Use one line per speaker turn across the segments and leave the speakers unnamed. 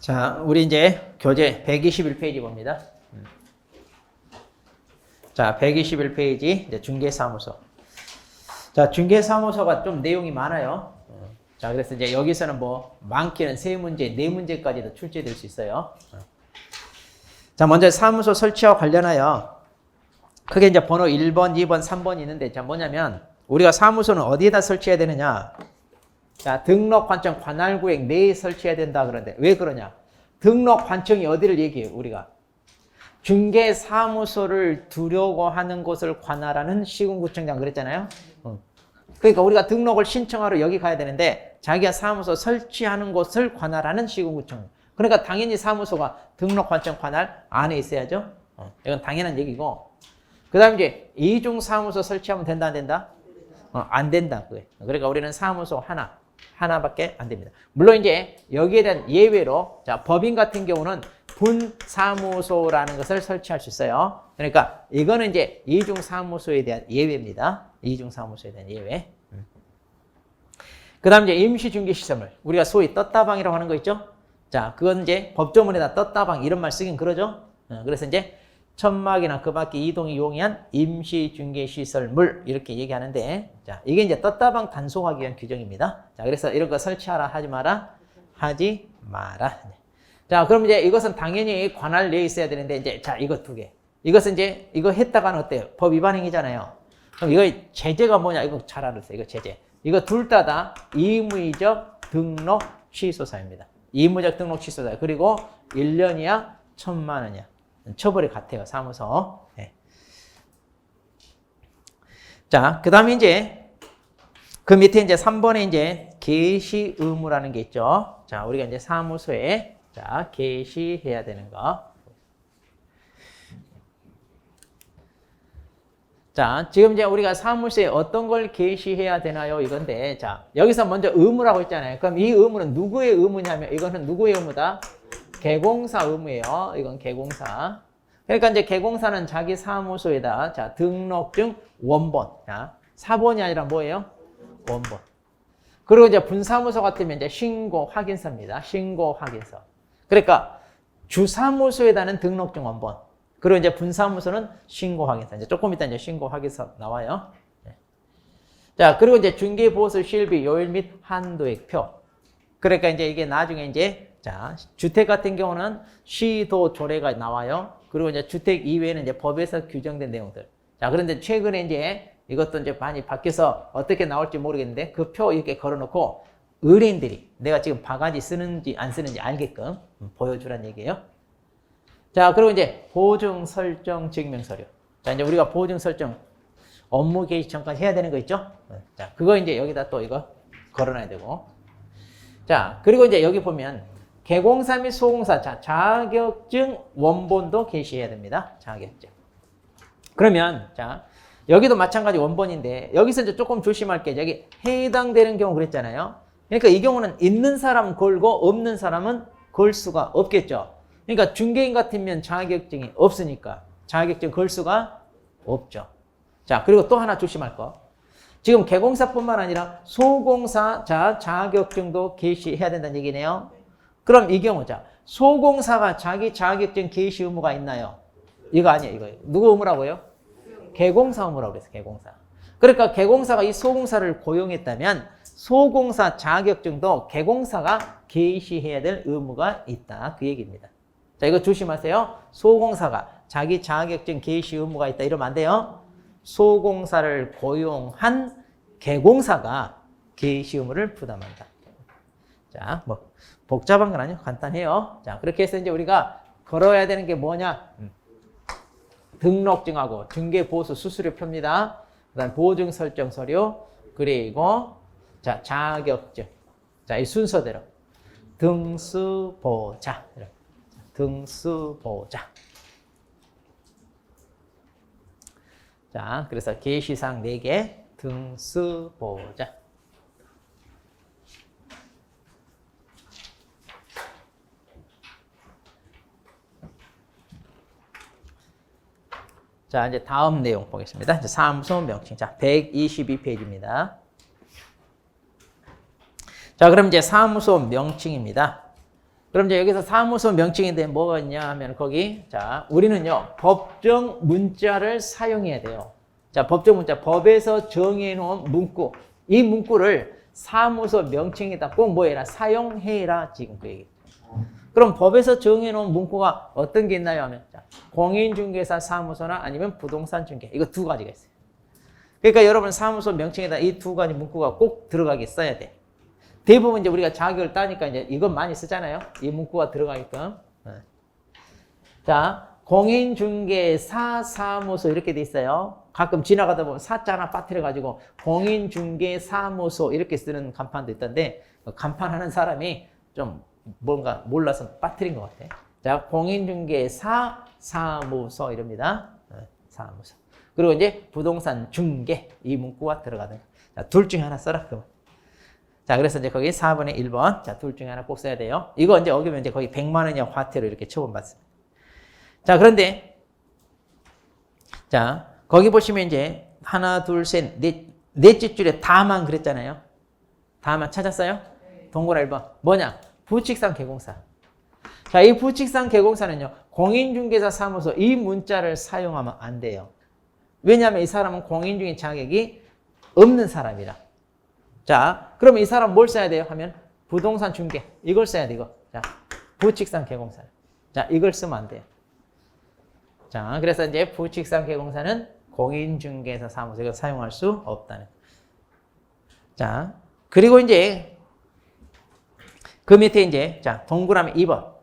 자, 우리 이제 교재 121페이지 봅니다. 자, 121페이지 이제 중개사무소. 자, 중개사무소가 좀 내용이 많아요. 자, 그래서 이제 여기서는 뭐 많게는 3문제, 4문제까지도 출제될 수 있어요. 자, 먼저 사무소 설치와 관련하여 크게 이제 번호 1번, 2번, 3번 있는데, 자, 뭐냐면 우리가 사무소는 어디에다 설치해야 되느냐? 자, 등록 관청 관할구역 내에 설치해야 된다 그러는데 왜 그러냐? 등록 관청이 어디를 얘기해요? 우리가 중개사무소를 두려고 하는 곳을 관할하는 시군구청장 그랬잖아요. 그러니까 우리가 등록을 신청하러 여기 가야 되는데 자기가 사무소 설치하는 곳을 관할하는 시군구청. 그러니까 당연히 사무소가 등록 관청 관할 안에 있어야죠. 이건 당연한 얘기고. 그 다음에 이제 이중사무소 설치하면 된다 안 된다? 안 된다. 그러니까 우리는 사무소 하나밖에 안 됩니다. 물론 이제 여기에 대한 예외로 자, 법인 같은 경우는 분사무소라는 것을 설치할 수 있어요. 그러니까 이거는 이제 이중사무소에 대한 예외입니다. 이중사무소에 대한 예외. 그 다음 이제 임시중개시설물. 우리가 소위 떴다방이라고 하는 거 있죠? 자, 그건 이제 법조문에다 떴다방 이런 말 쓰긴 그러죠? 그래서 이제 천막이나 그 밖에 이동이 용이한 임시중개시설물 이렇게 얘기하는데 자, 이게 이제 떴다방 단속하기 위한 규정입니다. 자, 그래서 이런 거 설치하라 하지 마라 하지 마라. 자, 그럼 이제 이것은 당연히 관할 내에 있어야 되는데 이제 자, 이거 2개. 이것은 이제 이거 했다가는 어때요? 법 위반 행위잖아요. 그럼 이거 제재가 뭐냐? 이거 잘 알았어요. 이거 제재. 이거 둘 다 임의적 등록 취소사입니다. 임의적 등록 취소사. 그리고 1년이야 1,000만 원이야. 처벌이 같아요, 사무소. 네. 자, 그 다음에 이제, 그 밑에 이제 3번에 이제 개시 의무라는 게 있죠. 자, 우리가 이제 사무소에, 자, 개시해야 되는 거. 자, 지금 이제 우리가 사무소에 어떤 걸 개시해야 되나요? 이건데, 자, 여기서 먼저 의무라고 했잖아요. 그럼 이 의무는 누구의 의무냐면, 이거는 누구의 의무다? 개공사 의무예요. 이건 개공사. 그러니까 이제 개공사는 자기 사무소에다 자, 등록증 원본. 자, 사본이 아니라 뭐예요? 원본. 그리고 이제 분사무소 같으면 이제 신고 확인서입니다. 신고 확인서. 그러니까 주사무소에다는 등록증 원본. 그리고 이제 분사무소는 신고 확인서. 이제 조금 이따 이제 신고 확인서 나와요. 네. 자, 그리고 이제 중개보수 실비 요일 및 한도액 표. 그러니까 이제 이게 나중에 이제 자, 주택 같은 경우는 시도 조례가 나와요. 그리고 이제 주택 이외에는 이제 법에서 규정된 내용들. 자, 그런데 최근에 이제 이것도 이제 많이 바뀌어서 어떻게 나올지 모르겠는데 그 표 이렇게 걸어놓고 의뢰인들이 내가 지금 바가지 쓰는지 안 쓰는지 알게끔 보여주란 얘기예요. 자, 그리고 이제 보증 설정 증명서류. 자, 이제 우리가 보증 설정 업무 개시 전까지 해야 되는 거 있죠? 자, 그거 이제 여기다 또 이거 걸어놔야 되고. 자, 그리고 이제 여기 보면 개공사 및 소공사, 자, 자격증 원본도 게시해야 됩니다. 자격증. 그러면, 자, 여기도 마찬가지 원본인데, 여기서 이제 조금 조심할 게, 여기 해당되는 경우 그랬잖아요. 그러니까 이 경우는 있는 사람 걸고 없는 사람은 걸 수가 없겠죠. 그러니까 중개인 같으면 자격증이 없으니까 자격증 걸 수가 없죠. 자, 그리고 또 하나 조심할 거. 지금 개공사뿐만 아니라 소공사, 자, 자격증도 게시해야 된다는 얘기네요. 그럼 이 경우, 자, 소공사가 자기 자격증 게시 의무가 있나요? 이거 아니에요, 이거. 누구 의무라고요? 개공사 의무라고 그랬어요, 개공사. 그러니까 개공사가 이 소공사를 고용했다면 소공사 자격증도 개공사가 게시해야 될 의무가 있다. 그 얘기입니다. 자, 이거 조심하세요. 소공사가 자기 자격증 게시 의무가 있다. 이러면 안 돼요. 소공사를 고용한 개공사가 게시 의무를 부담한다. 자, 뭐 복잡한 건 아니에요. 간단해요. 자, 그렇게 해서 이제 우리가 걸어야 되는 게 뭐냐? 등록증하고 중개보수 수수료표입니다. 그다음 보증 설정 서류, 그리고 자, 자격증. 자, 이 순서대로 등수보자. 등수보자. 자, 그래서 게시사항 4개 등수보자. 자, 이제 다음 내용 보겠습니다. 이제 사무소 명칭. 자, 122페이지입니다. 자, 그럼 이제 사무소 명칭입니다. 그럼 이제 여기서 사무소 명칭인데 뭐가 있냐 하면 거기, 자, 우리는요, 법정 문자를 사용해야 돼요. 자, 법정 문자, 법에서 정해놓은 문구. 이 문구를 사무소 명칭에다 꼭 뭐 해라? 사용해라. 지금 그 얘기. 그럼 법에서 정해놓은 문구가 어떤 게 있나요? 하면, 자, 공인중개사 사무소나 아니면 부동산 중개. 이거 두 가지가 있어요. 그러니까 여러분 사무소 명칭에다 이 두 가지 문구가 꼭 들어가게 써야 돼. 대부분 이제 우리가 자격을 따니까 이제 이건 많이 쓰잖아요. 이 문구가 들어가게끔. 자, 공인중개사 사무소 이렇게 돼 있어요. 가끔 지나가다 보면 사자 하나 빠뜨려가지고 공인중개사무소 이렇게 쓰는 간판도 있던데 간판하는 사람이 좀 뭔가 몰라서 빠뜨린 것 같아. 자, 공인중개사 사무소 이럽니다. 사무소. 그리고 이제 부동산 중개 이 문구가 들어가는 거. 자, 둘 중에 하나 써라. 그러면. 자, 그래서 이제 거기 4번에 1번. 자, 둘 중에 하나 꼭 써야 돼요. 이거 이제 어기면 이제 거기 100만 원이냐 화태로 이렇게 처분받습니다. 자, 그런데 자, 거기 보시면 이제 하나, 둘, 셋, 넷째 줄에 다만 그랬잖아요. 다만 찾았어요? 동그라 1번. 뭐냐? 부칙상 개공사. 자, 이 부칙상 개공사는요, 공인중개사 사무소 이 문자를 사용하면 안 돼요. 왜냐하면 이 사람은 공인중개 자격이 없는 사람이라. 자, 그러면 이 사람 뭘 써야 돼요? 하면 부동산 중개. 이걸 써야 돼, 이거. 자, 부칙상 개공사. 자, 이걸 쓰면 안 돼요. 자, 그래서 이제 부칙상 개공사는 공인중개사 사무소 이걸 사용할 수 없다는. 자, 그리고 이제 그 밑에 이제 자, 동그라미 2번.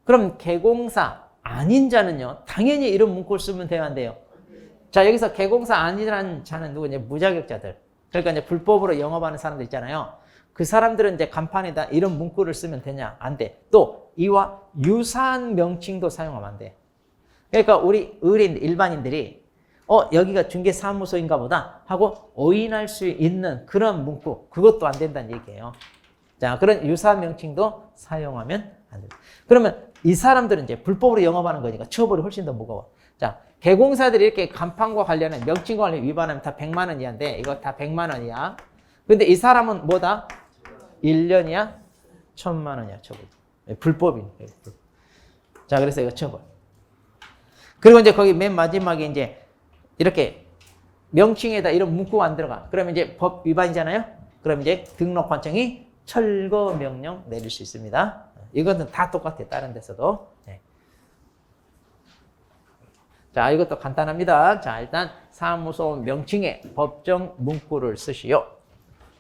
그럼 개공사 아닌 자는요, 당연히 이런 문구를 쓰면 돼요, 안 돼요? 자, 여기서 개공사 아니라는 자는 누구냐? 무자격자들. 그러니까 이제 불법으로 영업하는 사람들 있잖아요. 그 사람들은 이제 간판에다 이런 문구를 쓰면 되냐? 안 돼. 또 이와 유사한 명칭도 사용하면 안 돼. 그러니까 우리 의뢰인 일반인들이 여기가 중개사무소인가 보다 하고 오인할 수 있는 그런 문구 그것도 안 된다는 얘기예요. 자, 그런 유사한 명칭도 사용하면 안 돼요. 그러면 이 사람들은 이제 불법으로 영업하는 거니까 처벌이 훨씬 더 무거워. 자, 개공사들이 이렇게 간판과 관련한 명칭과 관련 위반하면 다 100만 원 이하인데 이거 다 100만 원이야. 근데 이 사람은 뭐다? 1년이야? 1000만 원이야, 처벌. 불법이네. 자, 그래서 이거 처벌. 그리고 이제 거기 맨 마지막에 이제 이렇게 명칭에다 이런 문구가 안 들어가. 그러면 이제 법 위반이잖아요? 그럼 이제 등록관청이 철거 명령 내릴 수 있습니다. 이거는 다 똑같아요. 다른 데서도. 네. 자, 이것도 간단합니다. 자, 일단 사무소 명칭에 법정 문구를 쓰시오.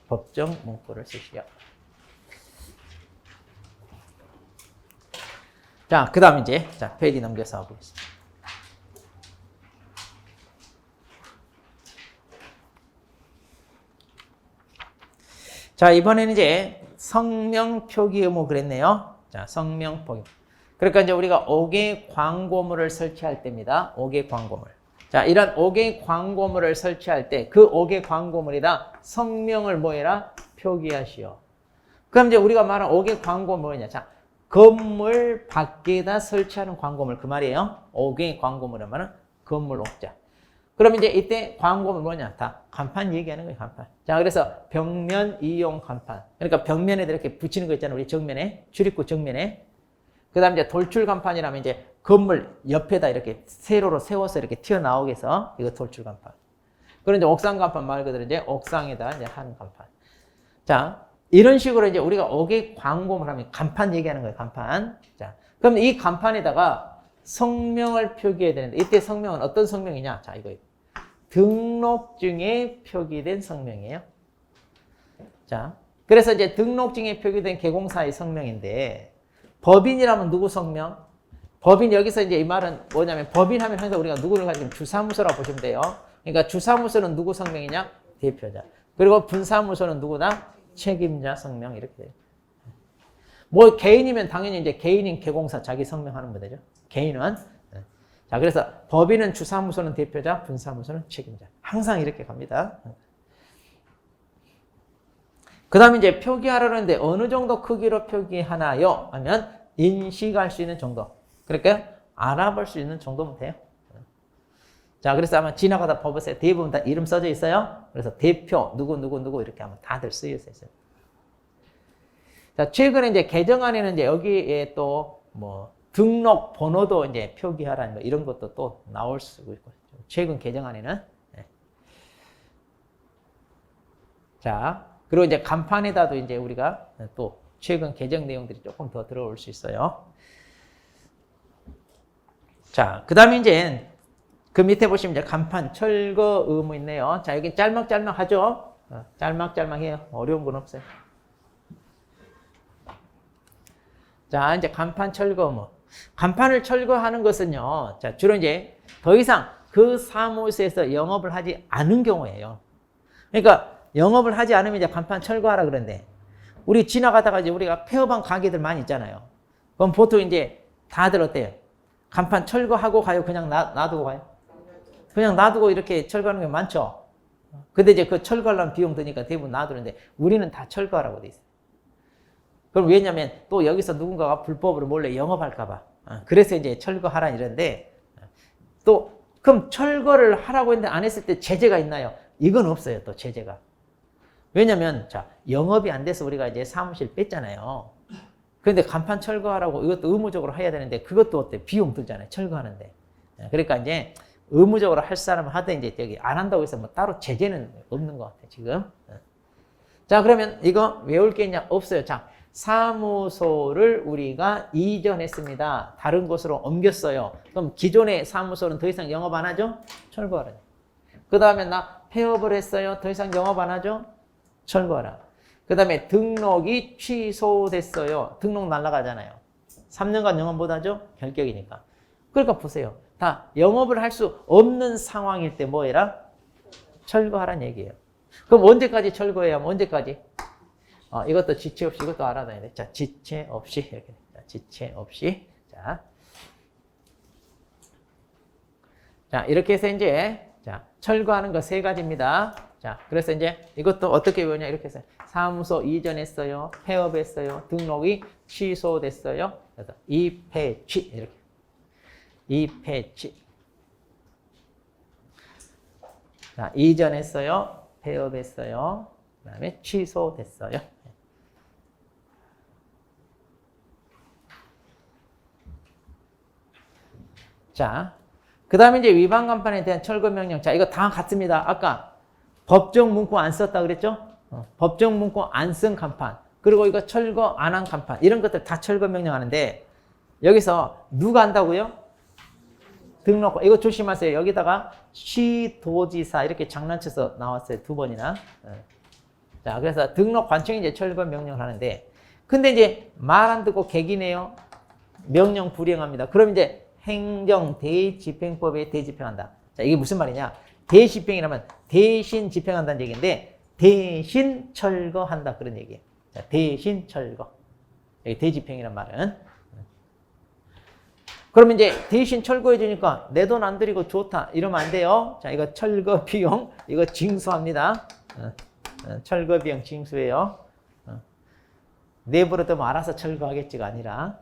법정 문구를 쓰시오. 자, 그 다음 이제 자, 페이지 넘겨서 보겠습니다. 자, 이번에는 이제 성명 표기 의무 그랬네요. 자, 성명 표기. 그러니까 이제 우리가 5개 광고물을 설치할 때입니다. 5개 광고물. 자, 이런 5개 광고물을 설치할 때 그 5개 광고물에다 성명을 뭐 해라? 표기하시오. 그럼 이제 우리가 말한 5개 광고물 뭐냐? 자, 건물 밖에다 설치하는 광고물 그 말이에요. 5개 광고물은 말은 건물 옥자. 그럼 이제 이때 광고물 뭐냐? 다 간판 얘기하는 거예요, 간판. 자, 그래서 벽면 이용 간판. 그러니까 벽면에 이렇게 붙이는 거 있잖아요. 우리 정면에, 출입구 정면에. 그 다음에 이제 돌출 간판이라면 이제 건물 옆에다 이렇게 세로로 세워서 이렇게 튀어나오게 해서 이거 돌출 간판. 그리고 이제 옥상 간판 말 그대로 이제 옥상에다 이제 하는 간판. 자, 이런 식으로 이제 우리가 5개 광고물 하면 간판 얘기하는 거예요, 간판. 자, 그럼 이 간판에다가 성명을 표기해야 되는데 이때 성명은 어떤 성명이냐? 자, 이거. 등록증에 표기된 성명이에요. 자, 그래서 이제 등록증에 표기된 개공사의 성명인데 법인이라면 누구 성명? 법인 여기서 이제 이 말은 뭐냐면 법인 하면 항상 우리가 누구를 가지고 주사무소라고 보시면 돼요. 그러니까 주사무소는 누구 성명이냐? 대표자. 그리고 분사무소는 누구다? 책임자 성명 이렇게 돼요. 뭐 개인이면 당연히 이제 개인인 개공사 자기 성명하는 거 되죠. 개인은. 자, 그래서 법인은 주사무소는 대표자, 분사무소는 책임자. 항상 이렇게 갑니다. 그 다음에 이제 표기하려는데 어느 정도 크기로 표기하나요? 하면 인식할 수 있는 정도. 그러니까 알아볼 수 있는 정도면 돼요. 자, 그래서 아마 지나가다 법에서 대부분 다 이름 써져 있어요. 그래서 대표, 누구 이렇게 하면 다들 쓰여져 있어요. 자, 최근에 이제 개정안에는 이제 여기에 또 뭐 등록 번호도 이제 표기하라는 뭐 이런 것도 또 나올 수 있고, 최근 개정안에는. 네. 자, 그리고 이제 간판에다도 이제 우리가 또 최근 개정 내용들이 조금 더 들어올 수 있어요. 자, 그 다음에 이제 그 밑에 보시면 이제 간판 철거 의무 있네요. 자, 여기 짤막짤막 하죠? 짤막짤막 해요. 어려운 건 없어요. 자, 이제 간판 철거 의무. 간판을 철거하는 것은요, 자, 주로 이제 더 이상 그 사무소에서 영업을 하지 않은 경우예요. 그러니까 영업을 하지 않으면 이제 간판 철거하라 그러는데, 우리 지나가다가 이제 우리가 폐업한 가게들 많이 있잖아요. 그럼 보통 이제 다들 어때요? 간판 철거하고 가요? 그냥 놔두고 가요? 그냥 놔두고 이렇게 철거하는 게 많죠? 근데 이제 그 철거하려면 비용 드니까 대부분 놔두는데, 우리는 다 철거하라고 돼 있어요. 그럼 왜냐면 또 여기서 누군가가 불법으로 몰래 영업할까봐. 그래서 이제 철거하라 이러는데, 또 그럼 철거를 하라고 했는데 안 했을 때 제재가 있나요? 이건 없어요, 또 제재가. 왜냐면 자, 영업이 안 돼서 우리가 이제 사무실 뺐잖아요. 그런데 간판 철거하라고 이것도 의무적으로 해야 되는데, 그것도 어때? 비용 들잖아요, 철거하는데. 그러니까 이제 의무적으로 할 사람은 하든 이제 여기 안 한다고 해서 뭐 따로 제재는 없는 것 같아요, 지금. 자, 그러면 이거 외울 게 있냐? 없어요. 자, 사무소를 우리가 이전했습니다. 다른 곳으로 옮겼어요. 그럼 기존의 사무소는 더 이상 영업 안 하죠? 철거하라. 그 다음에 나 폐업을 했어요. 더 이상 영업 안 하죠? 철거하라. 그 다음에 등록이 취소됐어요. 등록 날아가잖아요. 3년간 영업 못 하죠? 결격이니까. 그러니까 보세요. 다 영업을 할 수 없는 상황일 때 뭐 해라? 철거하라는 얘기예요. 그럼 언제까지 철거해야 하면 언제까지? 이것도 지체 없이 이것도 알아둬야 돼. 자, 지체 없이 이렇게. 자, 지체 없이. 자, 이렇게 해서 이제 자, 철거하는 거 3가지입니다. 자, 그래서 이제 이것도 어떻게 외우냐 이렇게 해서 사무소 이전했어요. 폐업했어요. 등록이 취소됐어요. 그래서 이폐취 이렇게. 이폐취. 자, 이전했어요. 폐업했어요. 그다음에 취소됐어요. 자, 그 다음에 이제 위반 간판에 대한 철거 명령. 자, 이거 다 같습니다. 아까 법정 문구 안 썼다 그랬죠? 법정 문구 안 쓴 간판. 그리고 이거 철거 안 한 간판. 이런 것들 다 철거 명령하는데, 여기서 누가 한다고요? 등록. 이거 조심하세요. 여기다가 시도지사 이렇게 장난쳐서 나왔어요. 2번이나. 자, 그래서 등록 관청이 이제 철거 명령을 하는데, 근데 이제 말 안 듣고 객이네요. 명령 불이행합니다. 그럼 이제 행정 대집행법에 대집행한다. 자, 이게 무슨 말이냐? 대집행이라면 대신 집행한다는 얘기인데, 대신 철거한다 그런 얘기예요. 자, 대신 철거. 여기 대집행이란 말은. 그러면 이제 대신 철거해 주니까 내 돈 안 들이고 좋다 이러면 안 돼요. 자, 이거 철거 비용 이거 징수합니다. 철거 비용 징수예요. 내버려두면 알아서 철거하겠지가 아니라.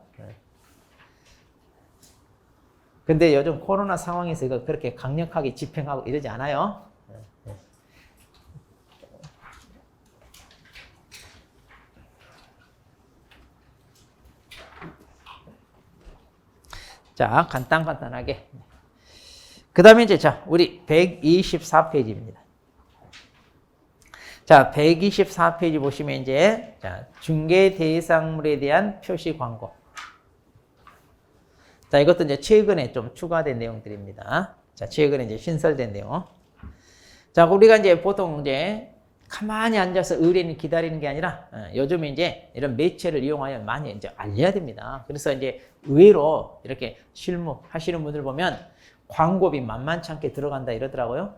근데 요즘 코로나 상황에서 이거 그렇게 강력하게 집행하고 이러지 않아요. 자, 간단하게. 그 다음에 이제 자, 우리 124페이지입니다. 자, 124페이지 보시면 이제 자, 중개 대상물에 대한 표시 광고. 자, 이것도 이제 최근에 좀 추가된 내용들입니다. 자, 최근에 이제 신설된 내용. 자, 우리가 이제 보통 이제 가만히 앉아서 의뢰인 기다리는 게 아니라 요즘에 이제 이런 매체를 이용하여 많이 이제 알려야 됩니다. 그래서 이제 의외로 이렇게 실무 하시는 분들 보면 광고비 만만치 않게 들어간다 이러더라고요.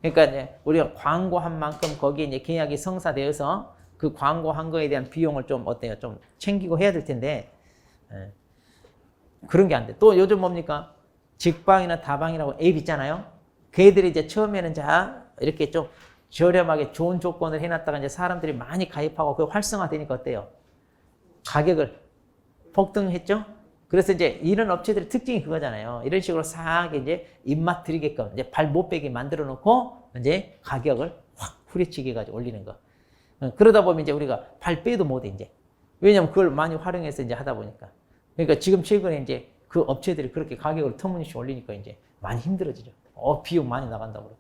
그러니까 이제 우리가 광고한 만큼 거기에 이제 계약이 성사되어서 그 광고한 거에 대한 비용을 좀 어때요? 좀 챙기고 해야 될 텐데 그런 게 안 돼. 또 요즘 뭡니까? 직방이나 다방이라고 앱 있잖아요. 걔들이 이제 처음에는 자 이렇게 좀 저렴하게 좋은 조건을 해놨다가 이제 사람들이 많이 가입하고 그 활성화되니까 어때요? 가격을 폭등했죠? 그래서 이제 이런 업체들의 특징이 그거잖아요. 이런 식으로 싹 이제 입맛 들이게끔 이제 발 못 빼게 만들어 놓고 이제 가격을 확 후려치기 가지고 올리는 거. 그러다 보면 이제 우리가 발 빼도 못해 이제. 왜냐면 그걸 많이 활용해서 이제 하다 보니까. 그러니까 지금 최근에 이제 그 업체들이 그렇게 가격을 터무니없이 올리니까 이제 많이 힘들어지죠. 비용 많이 나간다고 그러고.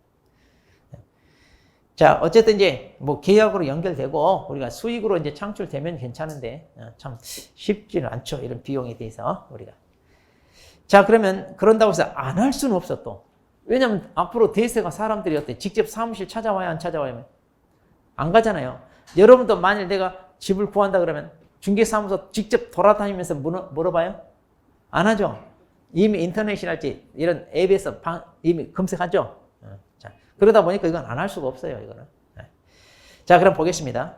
자, 어쨌든 이제 뭐 계약으로 연결되고 우리가 수익으로 이제 창출되면 괜찮은데 참 쉽지는 않죠. 이런 비용에 대해서 우리가. 자, 그러면 그런다고 해서 안 할 수는 없어 또. 왜냐면 앞으로 대세가 사람들이 어때? 직접 사무실 찾아와야 안 찾아와야 안 가잖아요. 여러분도 만일 내가 집을 구한다 그러면 중개사무소 직접 돌아다니면서 물어봐요? 안 하죠. 이미 인터넷이랄지 이런 앱에서 이미 검색하죠. 자, 그러다 보니까 이건 안 할 수가 없어요. 이거는. 자, 그럼 보겠습니다.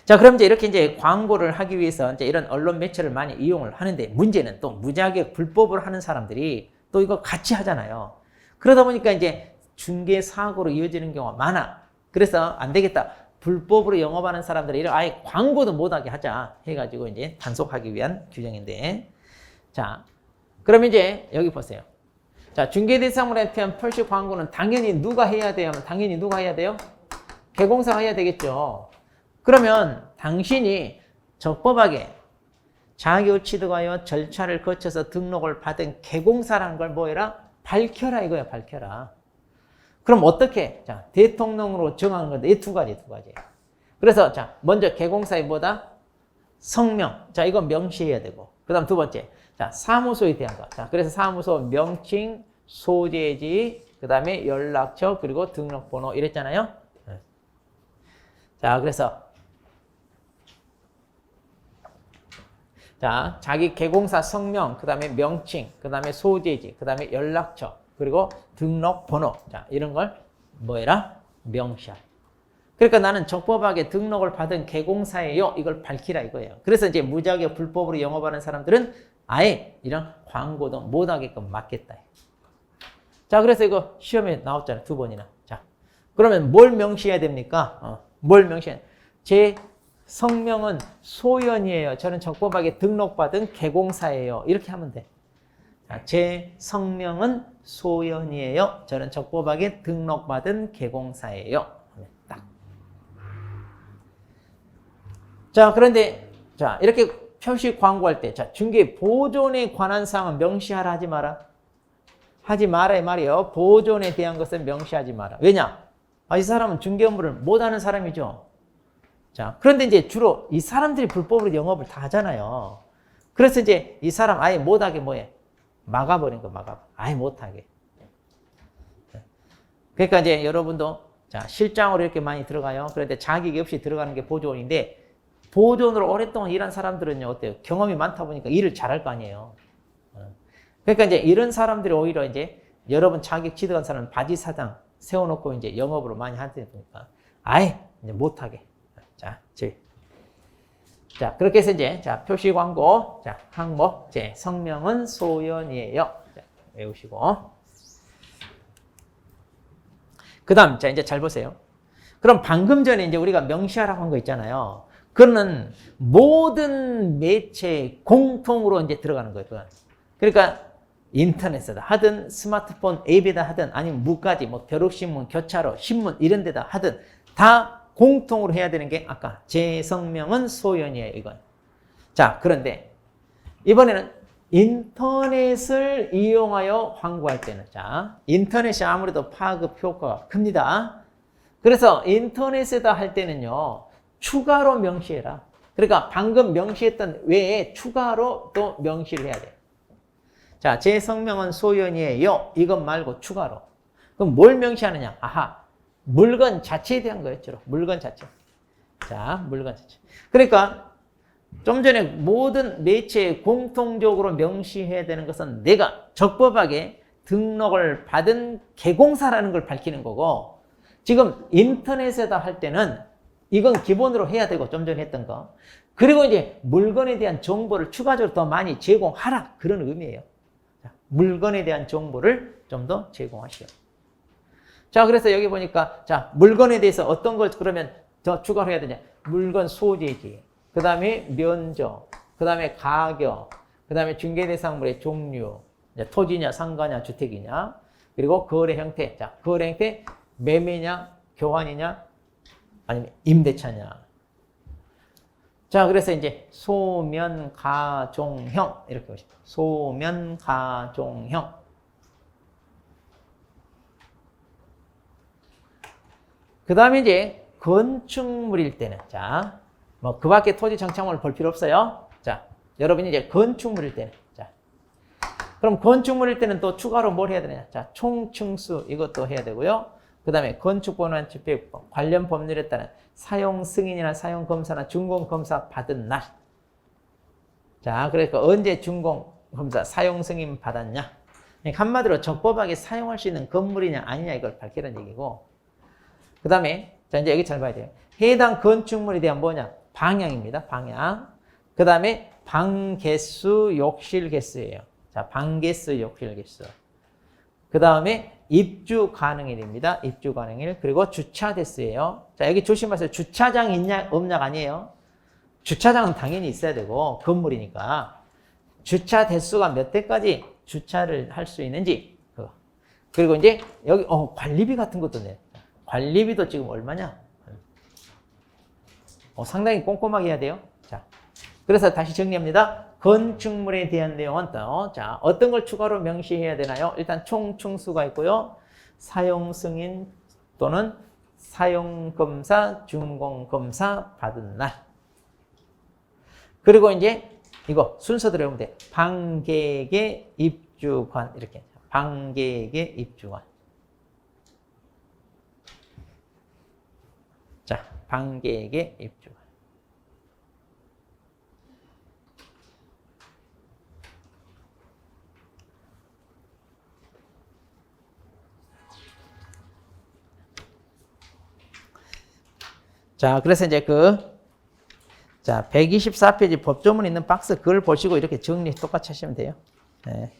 자, 그럼 이제 이렇게 이제 광고를 하기 위해서 이제 이런 언론 매체를 많이 이용을 하는데 문제는 또 무자격 불법을 하는 사람들이 또 이거 같이 하잖아요. 그러다 보니까 이제 중개 사고로 이어지는 경우가 많아. 그래서 안 되겠다. 불법으로 영업하는 사람들이 아예 광고도 못하게 하자 해가지고 이제 단속하기 위한 규정인데. 자, 그럼 이제 여기 보세요. 자, 중개대상물에 대한 표시 광고는 당연히 누가 해야 돼요? 당연히 누가 해야 돼요? 개공사가 해야 되겠죠. 그러면 당신이 적법하게 자격 취득하여 절차를 거쳐서 등록을 받은 개공사라는 걸 뭐해라? 밝혀라 이거야, 밝혀라. 그럼 어떻게? 자, 대통령으로 정하는 건데 이 두 가지. 그래서 자, 먼저 개공사의 뭐다? 성명. 자, 이건 명시해야 되고. 그다음 두 번째. 자, 사무소에 대한 거. 자, 그래서 사무소 명칭, 소재지, 그다음에 연락처, 그리고 등록번호 이랬잖아요. 자, 그래서 자, 자기 개공사 성명, 그다음에 명칭, 그다음에 소재지, 그다음에 연락처, 그리고 등록번호. 자, 이런 걸 뭐해라? 명시하라. 그러니까 나는 적법하게 등록을 받은 개공사예요. 이걸 밝히라 이거예요. 그래서 이제 무자격 불법으로 영업하는 사람들은 아예 이런 광고도 못하게끔 막겠다. 자, 그래서 이거 시험에 나왔잖아요. 2번이나. 자, 그러면 뭘 명시해야 됩니까? 뭘 명시해야? 제 성명은 소연이에요. 저는 적법하게 등록받은 개공사예요. 이렇게 하면 돼. 자, 제 성명은 소연이에요. 저는 적법하게 등록받은 개공사예요. 딱. 자, 그런데 자, 이렇게 표시 광고할 때, 자, 중개 보존에 관한 사항은 명시하라 하지 마라. 하지 마라 이 말이에요. 보존에 대한 것은 명시하지 마라. 왜냐? 이 사람은 중개 업무를 못하는 사람이죠. 자, 그런데 이제 주로 이 사람들이 불법으로 영업을 다 하잖아요. 그래서 이제 이 사람 아예 못하게 뭐해? 막아버린 거, 아예 못하게. 그러니까 이제 여러분도 자, 실장으로 이렇게 많이 들어가요. 그런데 자격이 없이 들어가는 게 보존인데, 보존으로 오랫동안 일한 사람들은요, 어때요? 경험이 많다 보니까 일을 잘할 거 아니에요. 그러니까 이제 이런 사람들이 오히려 이제 여러분 자격 취득한 사람은 바지 사장 세워놓고 이제 영업으로 많이 하다 보니까 아예 이제 못하게. 자, 그렇게 해서 이제 자, 표시 광고. 자, 항목. 제 성명은 소연이에요. 자, 외우시고. 그 다음, 자, 이제 잘 보세요. 그럼 방금 전에 이제 우리가 명시하라고 한 거 있잖아요. 그거는 모든 매체에 공통으로 이제 들어가는 거예요. 그건. 그러니까 인터넷에다 하든 스마트폰 앱에다 하든 아니면 무까지 뭐 벼룩신문, 교차로, 신문 이런 데다 하든 다 공통으로 해야 되는 게 아까 제 성명은 소연이에요. 이건. 자, 그런데 이번에는 인터넷을 이용하여 광고할 때는 자, 인터넷이 아무래도 파급 효과가 큽니다. 그래서 인터넷에다 할 때는요. 추가로 명시해라. 그러니까 방금 명시했던 외에 추가로 또 명시를 해야 돼요. 자, 제 성명은 소연이에요. 이것 말고 추가로. 그럼 뭘 명시하느냐? 아하, 물건 자체에 대한 거였죠. 물건 자체. 자, 물건 자체. 그러니까 좀 전에 모든 매체에 공통적으로 명시해야 되는 것은 내가 적법하게 등록을 받은 개공사라는 걸 밝히는 거고, 지금 인터넷에다 할 때는 이건 기본으로 해야 되고, 좀 전에 했던 거. 그리고 이제 물건에 대한 정보를 추가적으로 더 많이 제공하라. 그런 의미예요. 자, 물건에 대한 정보를 좀 더 제공하시오. 자, 그래서 여기 보니까, 자, 물건에 대해서 어떤 걸 그러면 더 추가로 해야 되냐. 물건 소재지, 그 다음에 면적, 그 다음에 가격, 그 다음에 중개대상물의 종류, 토지냐, 상가냐, 주택이냐, 그리고 거래 형태. 자, 거래 형태, 매매냐, 교환이냐, 아니면 임대차냐. 자, 그래서 이제 소면가종형 이렇게 보시죠. 소면가종형. 그 다음에 이제 건축물일 때는, 자, 뭐 그 밖에 토지 정착물을 볼 필요 없어요. 자, 여러분이 이제 건축물일 때는, 자, 그럼 건축물일 때는 또 추가로 뭘 해야 되냐? 자, 총층수 이것도 해야 되고요. 그 다음에 건축법이나 집행법, 관련 법률에 따른 사용 승인이나 사용 검사나 준공 검사 받은 날. 자, 그러니까 언제 준공 검사, 사용 승인 받았냐? 그러니까 한마디로 적법하게 사용할 수 있는 건물이냐 아니냐 이걸 밝히는 얘기고. 그 다음에 자 이제 여기 잘 봐야 돼요. 해당 건축물에 대한 뭐냐? 방향입니다. 방향. 그 다음에 방 개수, 욕실 개수예요. 자, 방 개수, 욕실 개수. 그 다음에 입주 가능일입니다. 입주 가능일. 그리고 주차 대수예요. 자, 여기 조심하세요. 주차장 있냐 없냐가 아니에요. 주차장은 당연히 있어야 되고 건물이니까 주차 대수가 몇 대까지 주차를 할 수 있는지 그거. 그리고 이제 여기 관리비 같은 것도 내. 관리비도 지금 얼마냐? 상당히 꼼꼼하게 해야 돼요. 자, 그래서 다시 정리합니다. 건축물에 대한 내용은 또, 자, 어떤 걸 추가로 명시해야 되나요? 일단 총층수가 있고요. 사용 승인 또는 사용 검사, 준공 검사 받은 날. 그리고 이제 이거 순서대로 하면 돼. 방객의 입주관 이렇게. 방객의 입주관. 자, 방객의 입주관. 자, 그래서 이제 자, 124페이지 법조문 있는 박스 그걸 보시고 이렇게 정리 똑같이 하시면 돼요. 네.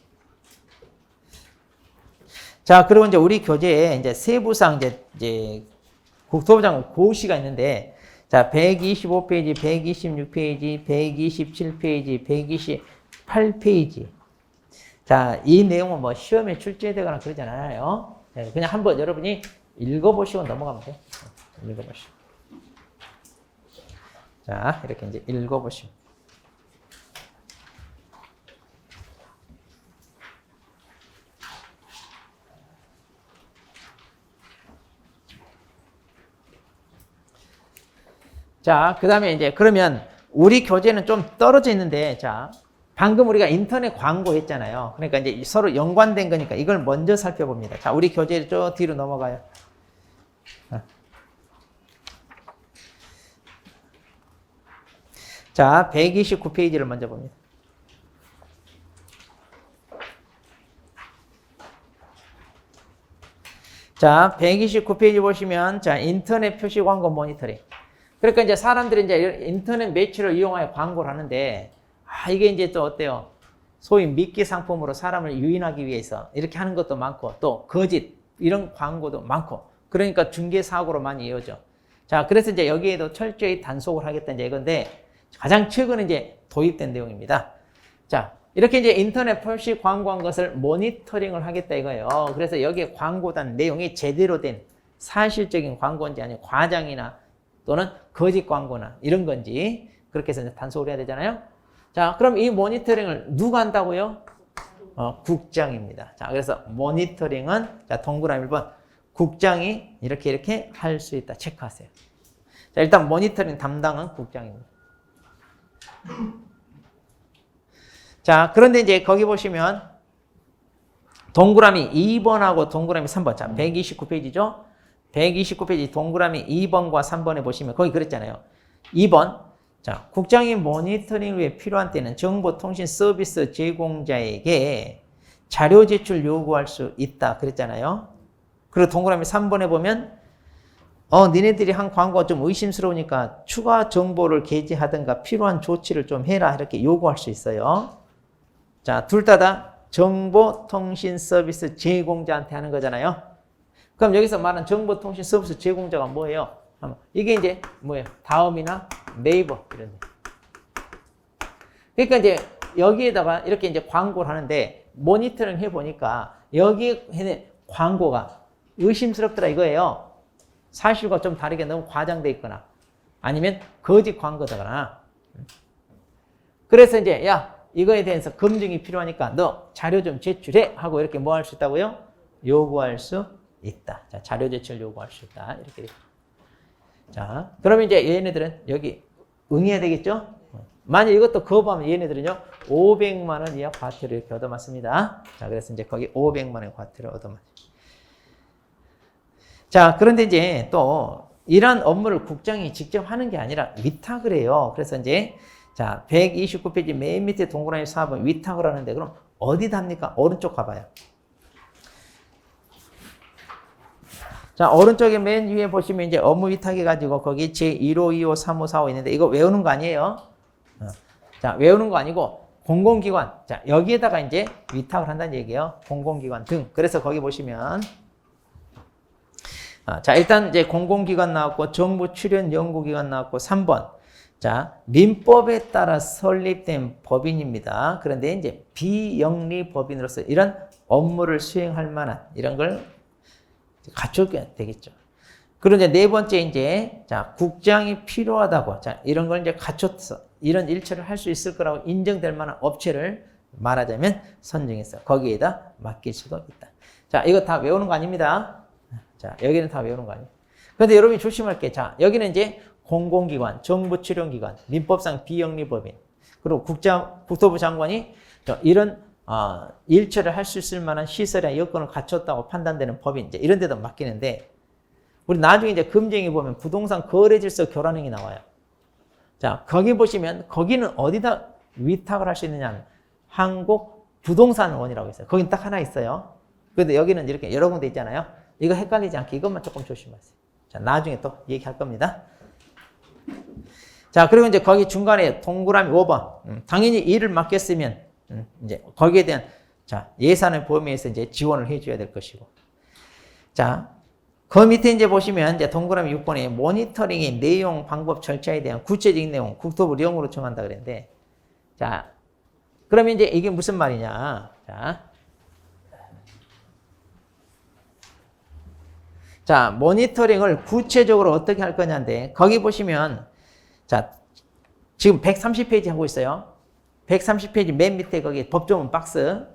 자, 그리고 이제 우리 교재에 이제 세부상 이제 국토부장 고시가 있는데, 자, 125페이지, 126페이지, 127페이지, 128페이지. 자, 이 내용은 뭐 시험에 출제되거나 그러지 않아요. 네, 그냥 한번 여러분이 읽어보시고 넘어가면 돼요. 읽어보시고. 자, 이렇게 이제 읽어보시면. 자, 그 다음에 이제 그러면 우리 교재는 좀 떨어져 있는데, 자, 방금 우리가 인터넷 광고 했잖아요. 그러니까 이제 서로 연관된 거니까 이걸 먼저 살펴봅니다. 자, 우리 교재 저 뒤로 넘어가요. 자, 129페이지를 먼저 봅니다. 자, 129페이지 보시면, 자, 인터넷 표시 광고 모니터링. 그러니까 이제 사람들이 이제 인터넷 매출을 이용하여 광고를 하는데, 이게 이제 또 어때요? 소위 미끼 상품으로 사람을 유인하기 위해서 이렇게 하는 것도 많고, 또 거짓, 이런 광고도 많고, 그러니까 중개사고로 많이 이어져. 자, 그래서 이제 여기에도 철저히 단속을 하겠다, 이제 이건데, 가장 최근에 이제 도입된 내용입니다. 자, 이렇게 이제 인터넷 표시 광고한 것을 모니터링을 하겠다 이거예요. 그래서 여기에 광고단 내용이 제대로 된 사실적인 광고인지 아니면 과장이나 또는 거짓 광고나 이런 건지 그렇게 해서 단속을 해야 되잖아요. 자, 그럼 이 모니터링을 누가 한다고요? 국장입니다. 자, 그래서 모니터링은 자, 동그라미 1번 국장이 이렇게 할 수 있다. 체크하세요. 자, 일단 모니터링 담당은 국장입니다. 자, 그런데 이제 거기 보시면 동그라미 2번하고 동그라미 3번. 자, 129페이지죠? 129페이지 동그라미 2번과 3번에 보시면 거기 그랬잖아요. 2번. 자, 국장이 모니터링을 위해 필요한 때는 정보통신 서비스 제공자에게 자료 제출 요구할 수 있다. 그랬잖아요. 그리고 동그라미 3번에 보면 니네들이 한 광고가 좀 의심스러우니까 추가 정보를 게재하든가 필요한 조치를 좀 해라. 이렇게 요구할 수 있어요. 자, 둘 다 정보통신 서비스 제공자한테 하는 거잖아요. 그럼 여기서 말하는 정보통신 서비스 제공자가 뭐예요? 이게 이제 뭐예요? 다음이나 네이버 이런. 그러니까 이제 여기에다가 이렇게 이제 광고를 하는데 모니터링 해보니까 여기에 광고가 의심스럽더라 이거예요. 사실과 좀 다르게 너무 과장돼 있거나 아니면 거짓 광고다거나 그래서 이제 야 이거에 대해서 검증이 필요하니까 너 자료 좀 제출해 하고 이렇게 뭐 할 수 있다고요? 요구할 수 있다. 자, 자료 제출 요구할 수 있다. 이렇게. 자, 그러면 이제 얘네들은 여기 응해야 되겠죠? 만약 이것도 거부하면 얘네들은요 500만 원 이하 과태료 이렇게 얻어맞습니다. 자, 그래서 이제 거기 500만 원 과태료 얻어맞. 자, 그런데 이제 또 이러한 업무를 국장이 직접 하는 게 아니라 위탁을 해요. 그래서 이제 자, 129페이지 맨 밑에 동그라미 4번 위탁을 하는데 그럼 어디다 합니까? 오른쪽 가봐요. 자, 오른쪽에 맨 위에 보시면 이제 업무 위탁해가지고 거기 제1호, 2호, 3호, 4호 있는데 이거 외우는 거 아니에요? 자, 외우는 거 아니고 공공기관. 자, 여기에다가 이제 위탁을 한다는 얘기예요. 공공기관 등. 그래서 거기 보시면 자, 일단 이제 공공기관 나왔고 정부 출연 연구기관 나왔고 3번. 자, 민법에 따라 설립된 법인입니다. 그런데 이제 비영리 법인으로서 이런 업무를 수행할 만한 이런 걸 갖춰야 되겠죠. 그리고 이제 네 번째 이제 자, 국장이 필요하다고. 자, 이런 걸 이제 갖춰서 이런 일처를 할 수 있을 거라고 인정될 만한 업체를 말하자면 선정해서 거기에다 맡길 수도 있다. 자, 이거 다 외우는 거 아닙니다. 자, 여기는 다 외우는 거 아니에요. 그런데 여러분이 조심할 게, 자, 여기는 이제 공공기관, 정부 출연기관, 민법상 비영리법인, 그리고 국토부 장관이 이런 일처를 할 수 있을 만한 시설이나 여건을 갖췄다고 판단되는 법인, 이제 이런 데도 맡기는데, 우리 나중에 이제 금쟁이 보면 부동산 거래질서 교란행위 나와요. 자, 거기 보시면, 거기는 어디다 위탁을 할 수 있느냐? 한국부동산원이라고 있어요. 거긴 딱 하나 있어요. 그런데 여기는 이렇게 여러 군데 있잖아요. 이거 헷갈리지 않게 이것만 조금 조심하세요. 자, 나중에 또 얘기할 겁니다. 자, 그리고 이제 거기 중간에 동그라미 5번. 당연히 일을 맡겼으면, 이제 거기에 대한, 자, 예산을 포함해서 이제 지원을 해줘야 될 것이고. 자, 그 밑에 이제 보시면 이제 동그라미 6번에 모니터링의 내용, 방법, 절차에 대한 구체적인 내용, 국토부 령으로 정한다 그랬는데, 자, 그러면 이제 이게 무슨 말이냐. 자, 모니터링을 구체적으로 어떻게 할 거냐인데, 거기 보시면, 자, 지금 130페이지 하고 있어요. 130페이지 맨 밑에 거기 법조문 박스.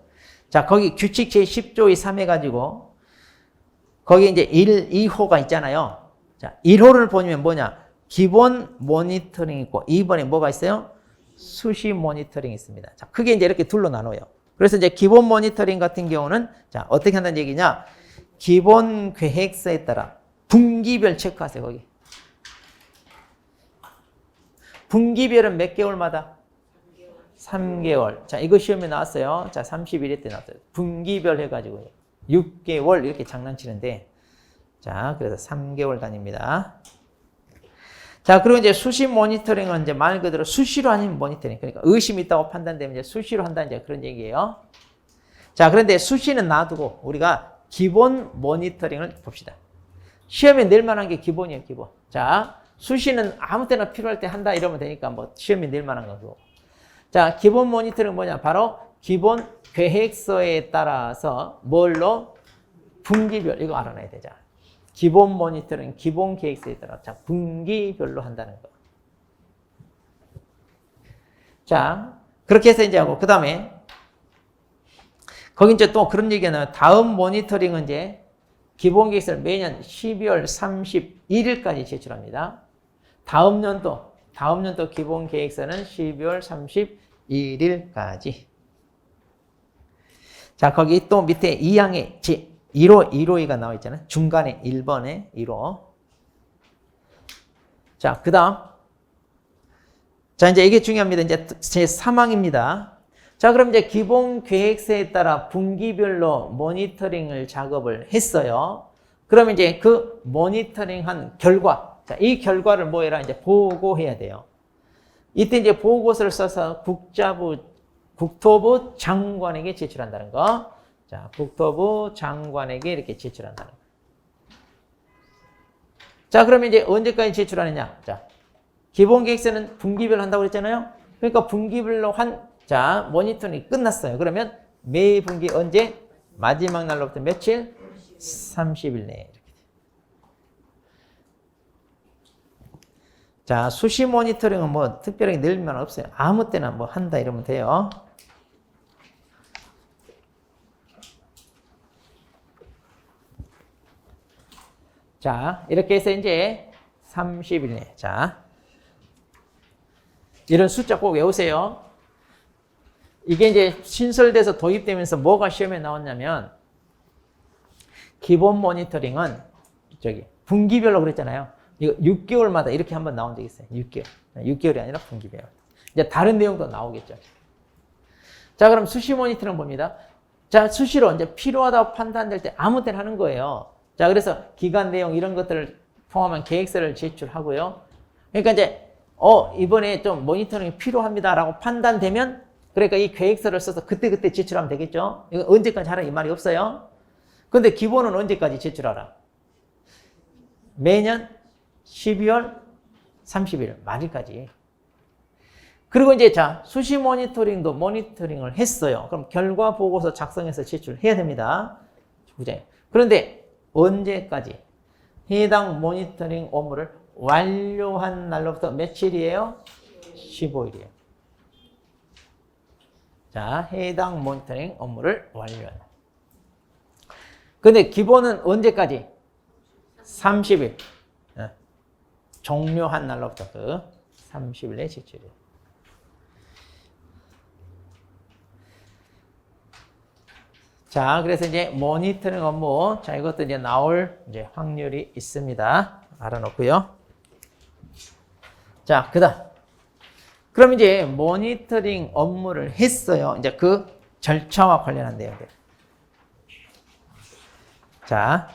자, 거기 규칙 제10조의 3 해가지고, 거기 이제 1, 2호가 있잖아요. 자, 1호를 보면 뭐냐? 기본 모니터링 있고, 2번에 뭐가 있어요? 수시 모니터링이 있습니다. 자, 크게 이제 이렇게 둘로 나눠요. 그래서 이제 기본 모니터링 같은 경우는, 자, 어떻게 한다는 얘기냐? 기본 계획서에 따라 분기별 체크하세요, 거기. 분기별은 몇 개월마다? 3개월. 자, 이거 시험에 나왔어요. 자, 31회 때 나왔어요. 분기별 해가지고 6개월 이렇게 장난치는데, 자, 그래서 3개월 단위입니다. 자, 그리고 이제 수시 모니터링은 이제 말 그대로 수시로 아닌 모니터링. 그러니까 의심이 있다고 판단되면 이제 수시로 한다, 이제 그런 얘기예요. 자, 그런데 수시는 놔두고 우리가 기본 모니터링을 봅시다. 시험에 낼 만한 게 기본이에요, 기본. 자, 수시는 아무 때나 필요할 때 한다 이러면 되니까 뭐 시험에 낼 만한 거고. 자, 기본 모니터링은 뭐냐? 바로 기본 계획서에 따라서 뭘로? 분기별, 이거 알아놔야 되죠. 기본 모니터링, 기본 계획서에 따라 자, 분기별로 한다는 거. 자, 그렇게 해서 이제 하고, 그 다음에 거기 이제 또 그런 얘기가 나와요. 다음 모니터링은 이제 기본 계획서를 매년 12월 31일까지 제출합니다. 다음 연도 기본 계획서는 12월 31일까지. 자, 거기 또 밑에 2항에 제1호, 1호가 나와 있잖아요. 중간에 1번에 1호. 자, 그 다음. 자, 이제 이게 중요합니다. 이제 제3항입니다. 자, 그럼 이제 기본 계획서에 따라 분기별로 모니터링을 작업을 했어요. 그러면 이제 그 모니터링 한 결과, 자, 이 결과를 뭐 해라? 이제 보고해야 돼요. 이때 이제 보고서를 써서 국토부 장관에게 제출한다는 거. 자, 국토부 장관에게 이렇게 제출한다는 거. 자, 그러면 이제 언제까지 제출하느냐? 자, 기본 계획서는 분기별로 한다고 그랬잖아요. 그러니까 분기별로 자, 모니터링이 끝났어요. 그러면 매 분기 언제? 마지막 날로부터 며칠? 30일 내에. 이렇게. 자, 수시 모니터링은 뭐 특별하게 늘면 없어요. 아무 때나 뭐 한다 이러면 돼요. 자, 이렇게 해서 이제 30일이네. 자, 이런 숫자 꼭 외우세요. 이게 이제 신설돼서 도입되면서 뭐가 시험에 나왔냐면, 기본 모니터링은 분기별로 그랬잖아요. 이거 6개월마다 이렇게 한번 나온 적이 있어요. 6개월. 6개월이 아니라 분기별. 이제 다른 내용도 나오겠죠. 자, 그럼 수시 모니터링 봅니다. 자, 수시로 이제 필요하다고 판단될 때 아무 때나 하는 거예요. 자, 그래서 기간 내용 이런 것들을 포함한 계획서를 제출하고요. 그러니까 이제 이번에 좀 모니터링이 필요합니다라고 판단되면, 그러니까 이 계획서를 써서 그때그때 제출하면 되겠죠. 이거 언제까지 하라 이 말이 없어요. 근데 기본은 언제까지 제출하라? 매년 12월 30일 말일까지. 그리고 이제 자, 수시 모니터링도 모니터링을 했어요. 그럼 결과 보고서 작성해서 제출해야 됩니다. 그런데 언제까지? 해당 모니터링 업무를 완료한 날로부터 며칠이에요? 15일이에요. 자, 해당 모니터링 업무를 완료한. 근데 기본은 언제까지? 30일. 종료한 날로부터 그 30일에 제출이에요. 자, 그래서 이제 모니터링 업무. 자, 이것도 이제 나올 이제 확률이 있습니다. 알아놓고요. 자, 그럼 이제 모니터링 업무를 했어요. 이제 그 절차와 관련한 내용들. 자,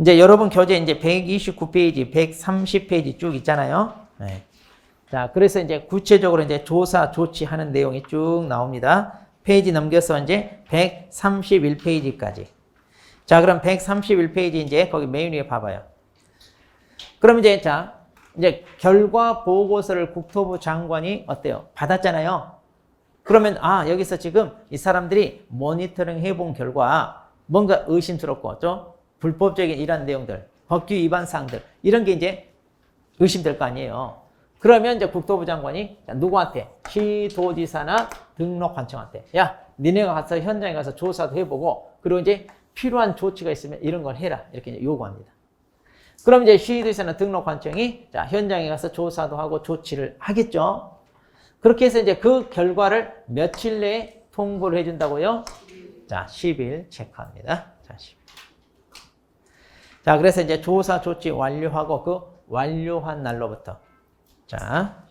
이제 여러분 교재 이제 129페이지, 130페이지 쭉 있잖아요. 네. 자, 그래서 이제 구체적으로 이제 조사 조치하는 내용이 쭉 나옵니다. 페이지 넘겨서 이제 131페이지까지. 자, 그럼 131페이지 이제 거기 메인 위에 봐봐요. 그럼 이제 이제 결과 보고서를 국토부 장관이 어때요? 받았잖아요. 그러면 여기서 지금 이 사람들이 모니터링 해본 결과 뭔가 의심스럽고 좀 불법적인 이런 내용들, 법규 위반 사항들 이런 게 이제 의심될 거 아니에요. 그러면 이제 국토부 장관이 누구한테? 시도지사나 등록관청한테 야, 니네가 가서 현장에 가서 조사도 해보고 그리고 이제 필요한 조치가 있으면 이런 걸 해라 이렇게 이제 요구합니다. 그럼 이제 시도지사나 등록관청이 현장에 가서 조사도 하고 조치를 하겠죠. 그렇게 해서 이제 그 결과를 며칠 내에 통보를 해준다고요? 자, 10일 체크합니다. 자, 10일. 자, 그래서 이제 조사 조치 완료하고 그 완료한 날로부터. 자,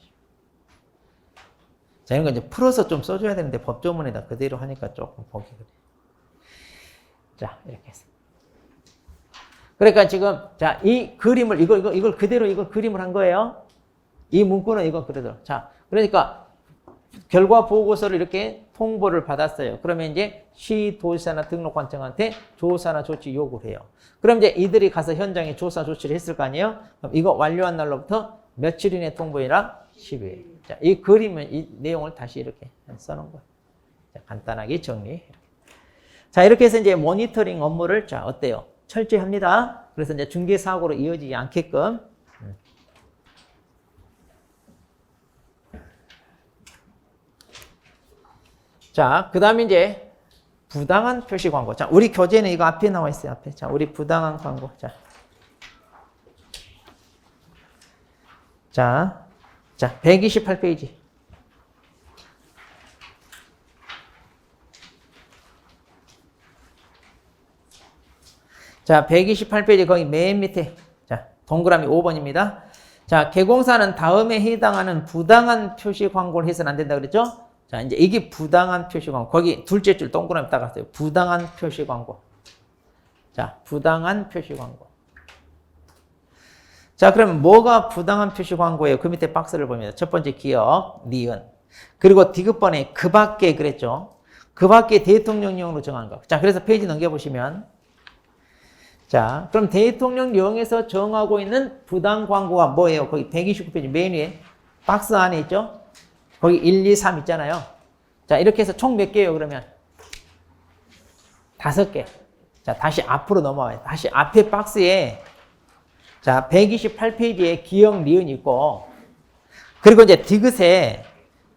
이런 거 이제 풀어서 좀 써줘야 되는데 법조문에다 그대로 하니까 조금 보기 그래. 자, 이렇게 해서. 그러니까 지금, 이 그림을, 이걸 그대로 이걸 그림을 한 거예요. 이 문구는 이거 그대로. 자, 그러니까 결과 보고서를 이렇게 통보를 받았어요. 그러면 이제 시도지사나 등록관청한테 조사나 조치 요구를 해요. 그럼 이제 이들이 가서 현장에 조사 조치를 했을 거 아니에요? 그럼 이거 완료한 날로부터 며칠 이내 통보해라? 10일. 자, 이 그림은 이 내용을 다시 이렇게 써놓은 거예요. 자, 간단하게 정리. 자, 이렇게 해서 이제 모니터링 업무를 어때요? 철저히 합니다. 그래서 이제 중개사고로 이어지지 않게끔. 자, 그 다음에 이제 부당한 표시 광고. 자, 우리 교재는 이거 앞에 나와 있어요. 앞에. 자, 우리 부당한 광고. 자, 128페이지. 자, 128페이지 거기 맨 밑에. 자, 동그라미 5번입니다. 자, 개공사는 다음에 해당하는 부당한 표시 광고를 해서는 안 된다 그랬죠? 자, 이제 이게 부당한 표시 광고. 거기 둘째 줄 동그라미 딱 갔어요. 부당한 표시 광고. 자, 부당한 표시 광고. 자, 그러면 뭐가 부당한 표시 광고예요? 그 밑에 박스를 보면 첫 번째 기억, 니은. 그리고 디귿번에 그 밖에 그랬죠? 그 밖에 대통령령으로 정한 거. 자, 그래서 페이지 넘겨보시면. 자, 그럼 대통령령에서 정하고 있는 부당 광고가 뭐예요? 거기 129페이지 맨 위에 박스 안에 있죠? 거기 1, 2, 3 있잖아요. 자, 이렇게 해서 총 몇 개예요, 그러면? 5개. 자, 다시 앞으로 넘어와요. 다시 앞에 박스에, 자, 128페이지에 기억, 니은이 있고, 그리고 이제 디귿에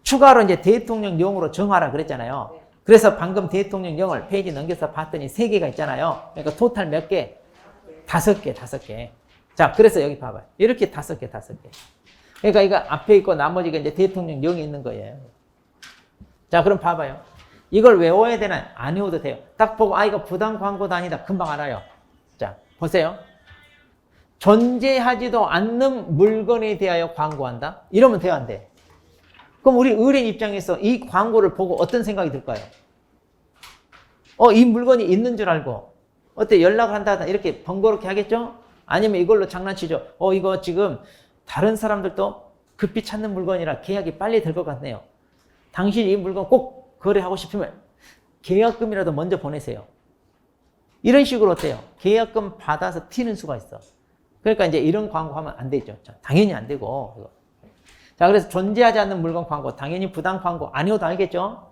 추가로 이제 대통령령으로 정하라 그랬잖아요. 그래서 방금 대통령령을 페이지 넘겨서 봤더니 3개가 있잖아요. 그러니까 토탈 몇 개? 5개, 5개. 자, 그래서 여기 봐봐요. 이렇게 5개, 5개. 그러니까 이거 앞에 있고 나머지가 이제 대통령령이 있는 거예요. 자, 그럼 봐봐요. 이걸 외워야 되나요? 안 외워도 돼요. 딱 보고, 아, 이거 부당 광고도 아니다. 금방 알아요. 자, 보세요. 존재하지도 않는 물건에 대하여 광고한다? 이러면 돼요, 안 돼? 그럼 우리 의뢰인 입장에서 이 광고를 보고 어떤 생각이 들까요? 이 물건이 있는 줄 알고, 어때? 연락을 한다, 이렇게 번거롭게 하겠죠? 아니면 이걸로 장난치죠. 이거 지금 다른 사람들도 급히 찾는 물건이라 계약이 빨리 될 것 같네요. 당신 이 물건 꼭 거래하고 싶으면 계약금이라도 먼저 보내세요. 이런 식으로 어때요? 계약금 받아서 튀는 수가 있어. 그러니까 이제 이런 광고 하면 안 되죠. 자, 당연히 안 되고. 자, 그래서 존재하지 않는 물건 광고, 당연히 부당 광고 아니어도 알겠죠?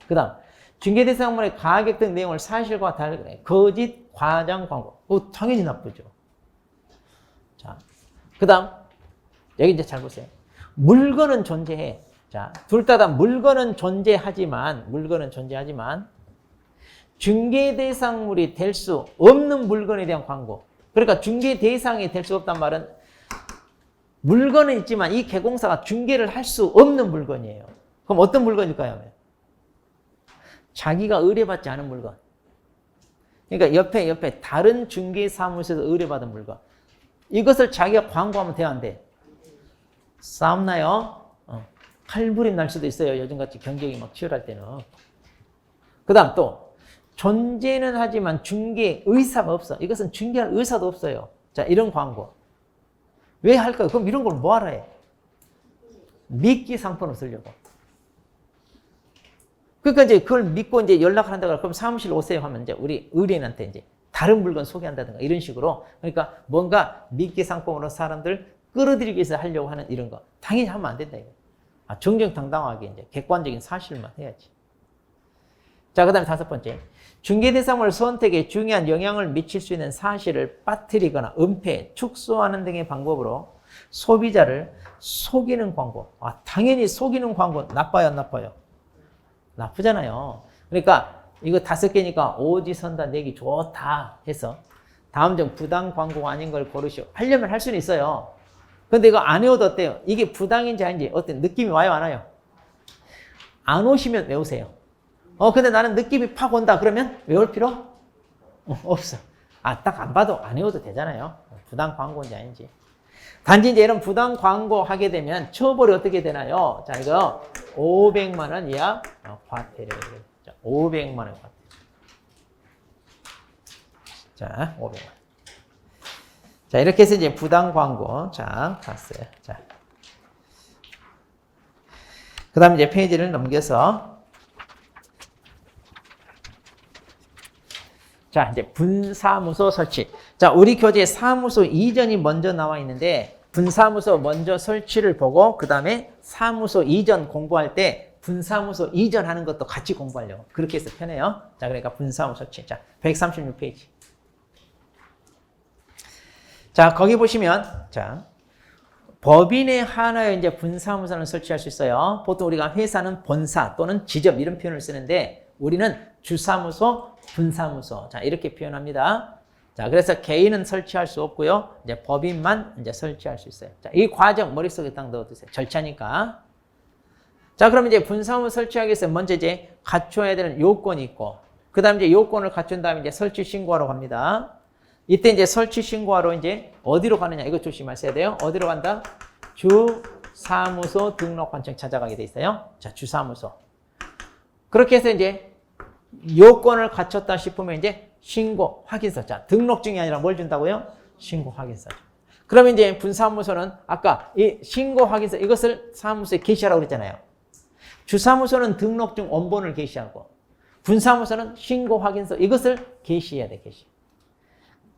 그 다음, 중개대상물의 가격 등 내용을 사실과 다르게 거짓 과장 광고. 당연히 나쁘죠. 자, 그 다음, 여기 이제 잘 보세요. 물건은 존재해. 자, 둘 다 물건은 존재하지만, 중개 대상물이 될 수 없는 물건에 대한 광고. 그러니까 중개 대상이 될 수 없단 말은 물건은 있지만 이 개공사가 중개를 할 수 없는 물건이에요. 그럼 어떤 물건일까요? 자기가 의뢰받지 않은 물건. 그러니까 옆에 다른 중개 사무소에서 의뢰받은 물건. 이것을 자기가 광고하면 돼야 안 돼? 싸움 나요? 칼부림 날 수도 있어요. 요즘같이 경쟁이 막 치열할 때는. 그 다음 또 존재는 하지만 중개 의사가 없어. 이것은 중개할 의사도 없어요. 자, 이런 광고. 왜 할까요? 그럼 이런 걸 뭐하러 해? 미끼 상품을 쓰려고. 그러니까 이제 그걸 믿고 이제 연락을 한다고 그럼 사무실 오세요 하면 이제 우리 의뢰인한테 이제 다른 물건 소개한다든가 이런 식으로. 그러니까 뭔가 미끼 상품으로 사람들 끌어들이기 위해서 하려고 하는 이런 거. 당연히 하면 안 된다, 이거. 정정당당하게 이제 객관적인 사실만 해야지. 자, 그 다음에 5번째. 중개대상물 선택에 중요한 영향을 미칠 수 있는 사실을 빠뜨리거나 은폐, 축소하는 등의 방법으로 소비자를 속이는 광고. 당연히 속이는 광고 나빠요, 안 나빠요? 나쁘잖아요. 그러니까 이거 5개니까 오지선다, 내기 좋다 해서 다음 중 부당 광고가 아닌 걸 고르시오. 하려면 할 수는 있어요. 근데 이거 안 외워도 어때요? 이게 부당인지 아닌지 어떤 느낌이 와요, 안 와요? 안 오시면 외우세요. 근데 나는 느낌이 팍 온다. 그러면 외울 필요? 없어. 딱 안 봐도 안 외워도 되잖아요. 부당 광고인지 아닌지. 단지 이제 이런 부당 광고 하게 되면 처벌이 어떻게 되나요? 자, 이거 500만 원 이하 과태료. 자, 500만 원 과태료. 자, 500만 원. 자, 이렇게 해서 이제 부당 광고. 자, 봤어요. 자. 그 다음 이제 페이지를 넘겨서. 자, 이제 분사무소 설치. 자, 우리 교재에 사무소 이전이 먼저 나와 있는데, 분사무소 먼저 설치를 보고, 그 다음에 사무소 이전 공부할 때, 분사무소 이전 하는 것도 같이 공부하려고. 그렇게 해서 편해요. 자, 그러니까 분사무소 설치. 자, 136페이지. 자, 거기 보시면, 자, 법인에 한하여 이제 분사무소를 설치할 수 있어요. 보통 우리가 회사는 본사 또는 지점 이런 표현을 쓰는데, 우리는 주사무소, 분사무소. 자, 이렇게 표현합니다. 자, 그래서 개인은 설치할 수 없고요. 이제 법인만 이제 설치할 수 있어요. 자, 이 과정 머릿속에 딱 넣어두세요. 절차니까. 자, 그럼 이제 분사무소 설치하기 위해서 먼저 이제 갖춰야 되는 요건이 있고, 그 다음 이제 요건을 갖춘 다음에 이제 설치 신고하러 갑니다. 이때 이제 설치 신고하러 이제 어디로 가느냐, 이거 조심하셔야 돼요. 어디로 간다? 주사무소 등록관청 찾아가게 돼 있어요. 자, 주사무소. 그렇게 해서 이제 요건을 갖췄다 싶으면 이제 신고 확인서. 자, 등록증이 아니라 뭘 준다고요? 신고 확인서. 그러면 이제 분사무소는 아까 이 신고 확인서 이것을 사무소에 게시하라고 그랬잖아요. 주사무소는 등록증 원본을 게시하고 분사무소는 신고 확인서 이것을 게시해야 돼, 게시.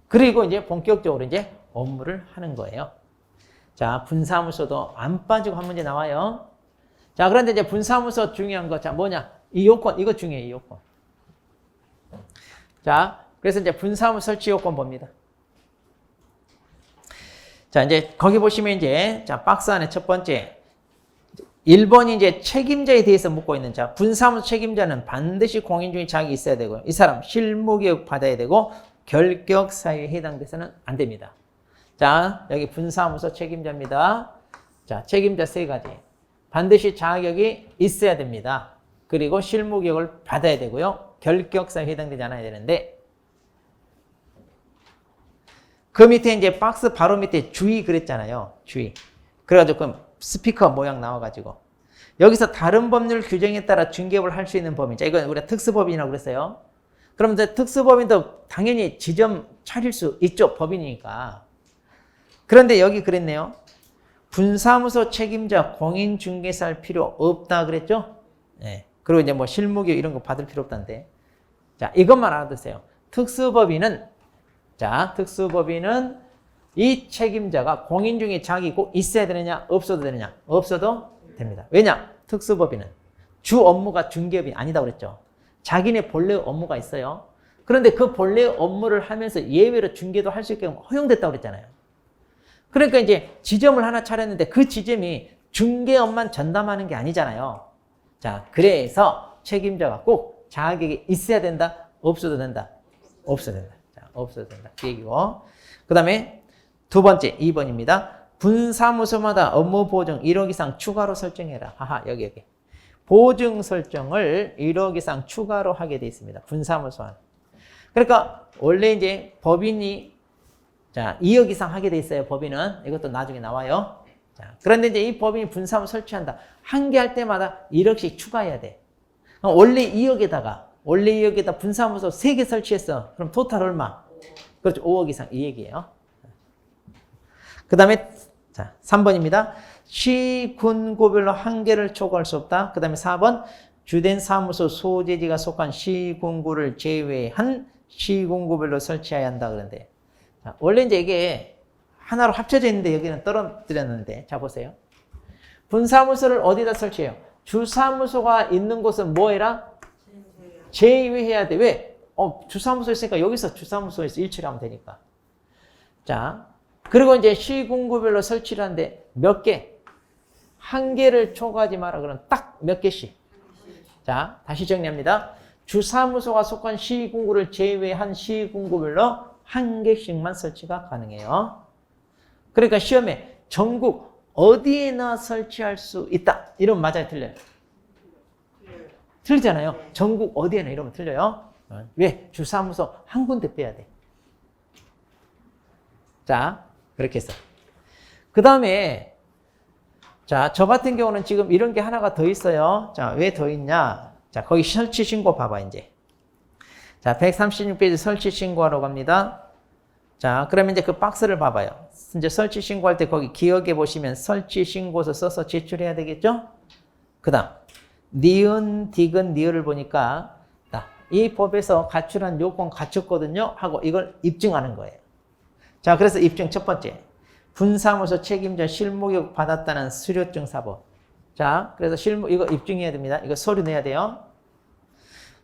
그리고 이제 본격적으로 이제 업무를 하는 거예요. 자, 분사무소도 안 빠지고 한 문제 나와요. 자, 그런데 이제 분사무소 중요한 거, 자, 뭐냐? 이 요건, 이거 중요해요, 이 요건. 자, 그래서 이제 분사무 설치 요건 봅니다. 자, 이제 거기 보시면 이제, 자, 박스 안에 첫 번째. 1번이 이제 책임자에 대해서 묻고 있는 자, 분사무소 책임자는 반드시 공인중개 자격이 있어야 되고요. 이 사람 실무교육 받아야 되고, 결격 사유에 해당돼서는 안 됩니다. 자, 여기 분사무소 책임자입니다. 자, 책임자 세 가지. 반드시 자격이 있어야 됩니다. 그리고 실무교육을 받아야 되고요. 결격 사유에 해당되지 않아야 되는데, 그 밑에 이제 박스 바로 밑에 주의 그랬잖아요. 주의. 그래가지고 그럼 스피커 모양 나와가지고 여기서 다른 법률 규정에 따라 중개업을 할 수 있는 법인. 자, 이건 우리가 특수법인이라고 그랬어요. 그럼 이제 특수법인도 당연히 지점 차릴 수 있죠. 법인이니까. 그런데 여기 그랬네요. 분사무소 책임자 공인중개사 할 필요 없다 그랬죠? 네. 그리고 이제 뭐 실무교육 이런 거 받을 필요 없다는데. 자, 이것만 알아두세요. 특수법인은 이 책임자가 공인중개 자격이 꼭 있어야 되느냐, 없어도 되느냐? 없어도 됩니다. 왜냐? 특수법인은 주 업무가 중개업이 아니다 그랬죠. 자기네 본래 업무가 있어요. 그런데 그 본래 업무를 하면서 예외로 중개도 할 수 있게 허용됐다고 그랬잖아요. 그러니까 이제 지점을 하나 차렸는데 그 지점이 중개업만 전담하는 게 아니잖아요. 자, 그래서 책임자가 꼭 자격이 있어야 된다, 없어도 된다? 없어도 된다. 자, 없어도 된다. 그 얘기고. 그 다음에 두 번째, 2번입니다. 분사무소마다 업무 보증 1억 이상 추가로 설정해라. 하하, 여기. 보증 설정을 1억 이상 추가로 하게 돼 있습니다. 분사무소는. 그러니까 원래 이제 법인이 자, 2억 이상 하게 돼 있어요. 법인은. 이것도 나중에 나와요. 자, 그런데 이제 이 법인이 분사무소 설치한다. 한 개 할 때마다 1억씩 추가해야 돼. 원래 2억에다 분사무소 3개 설치했어. 그럼 토탈 얼마? 그렇죠. 5억 이상 이 얘기예요. 그 다음에 자 3번입니다. 시군구별로 한 개를 초과할 수 없다. 그 다음에 4번 주된 사무소 소재지가 속한 시군구를 제외한 시군구별로 설치해야 한다. 그런데 자, 원래 이제 이게 하나로 합쳐져 있는데 여기는 떨어뜨렸는데 자 보세요. 분사무소를 어디다 설치해요? 주사무소가 있는 곳은 뭐 해라? 제외해야 돼. 왜? 주사무소 있으니까 여기서 주사무소에서 일치를 하면 되니까. 자, 그리고 이제 시군구별로 설치를 하는데 몇 개? 한 개를 초과하지 마라. 그럼 딱 몇 개씩? 자, 다시 정리합니다. 주사무소가 속한 시군구를 제외한 시군구별로 한 개씩만 설치가 가능해요. 그러니까 시험에 전국 어디에나 설치할 수 있다. 이러면 맞아요? 틀려요? 틀리잖아요. 전국 어디에나 이러면 틀려요. 왜? 주사무소 한 군데 빼야 돼. 자, 그렇게 해서. 그 다음에, 자, 저 같은 경우는 지금 이런 게 하나가 더 있어요. 자, 왜 더 있냐? 자, 거기 설치 신고 봐봐, 이제. 자, 136페이지 설치 신고하러 갑니다. 자, 그러면 이제 그 박스를 봐봐요. 이제 설치 신고할 때 거기 기억해 보시면 설치 신고서 써서 제출해야 되겠죠? 그 다음, 니은, 디귿, 니을을 보니까 이 법에서 갖추란 요건 갖췄거든요 하고 이걸 입증하는 거예요. 자, 그래서 입증 첫 번째. 분사무소 책임자 실무교육 받았다는 수료증 사본. 자, 그래서 이거 입증해야 됩니다. 이거 서류 내야 돼요.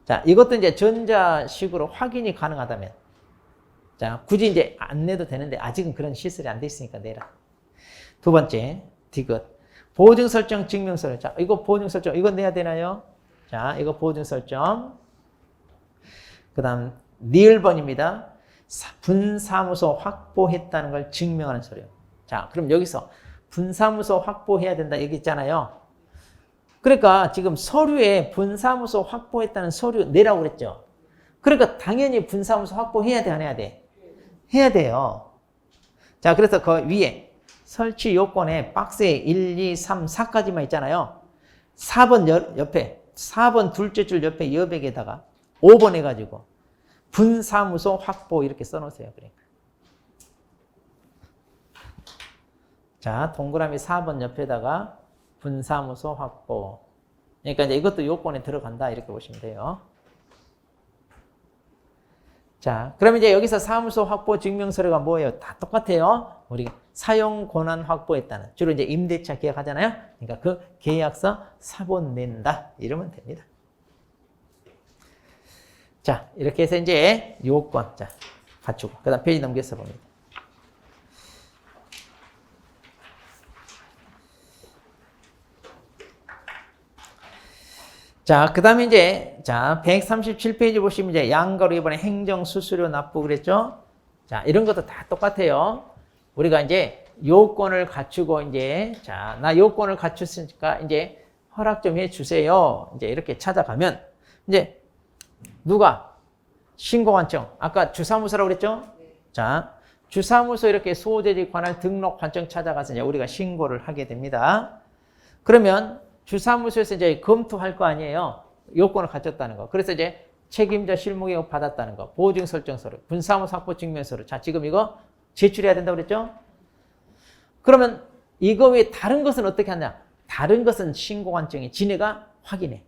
자, 이것도 이제 전자식으로 확인이 가능하다면. 자, 굳이 이제 안 내도 되는데 아직은 그런 시설이 안 돼 있으니까 내라. 두 번째, 디귿. 보증 설정 증명서를. 자, 이거 보증 설정, 이거 내야 되나요? 자, 이거 보증 설정. 그 다음, 니을번입니다. 분사무소 확보했다는 걸 증명하는 서류. 자, 그럼 여기서 분사무소 확보해야 된다 얘기 있잖아요. 그러니까 지금 서류에 분사무소 확보했다는 서류 내라고 그랬죠. 그러니까 당연히 분사무소 확보해야 돼, 안 해야 돼? 해야 돼요. 자, 그래서 그 위에 설치 요건에 박스에 1, 2, 3, 4까지만 있잖아요. 4번 옆에, 4번 둘째 줄 옆에 여백에다가 5번 해가지고 분사무소 확보 이렇게 써놓으세요. 그러니까. 자, 동그라미 4번 옆에다가 분사무소 확보. 그러니까 이제 이것도 요건에 들어간다 이렇게 보시면 돼요. 자, 그럼 이제 여기서 사무소 확보 증명서류가 뭐예요? 다 똑같아요. 우리 사용 권한 확보했다는. 주로 이제 임대차 계약하잖아요. 그러니까 그 계약서 사본 낸다 이러면 됩니다. 자, 이렇게 해서 이제 요건, 자, 갖추고. 그 다음 페이지 넘겨서 봅니다. 자, 그 다음에 이제, 자, 137페이지 보시면 이제 양가로 이번에 행정, 수수료, 납부 그랬죠? 자, 이런 것도 다 똑같아요. 우리가 이제 요건을 갖추고 이제, 자, 나 요건을 갖췄으니까 이제 허락 좀 해주세요. 이제 이렇게 찾아가면, 이제 누가 신고관청, 아까 주사무소라고 그랬죠? 자, 주사무소 이렇게 소재지 관할 등록 관청 찾아가서 이제 우리가 신고를 하게 됩니다. 그러면 주사무소에서 이제 검토할 거 아니에요. 요건을 갖췄다는 거. 그래서 이제 책임자 실무계획 받았다는 거. 보증 설정 서류, 분사무소 확보 증명 서류. 자, 지금 이거 제출해야 된다고 그랬죠? 그러면 이거 외에 다른 것은 어떻게 하냐? 다른 것은 신고관청이 지네가 확인해.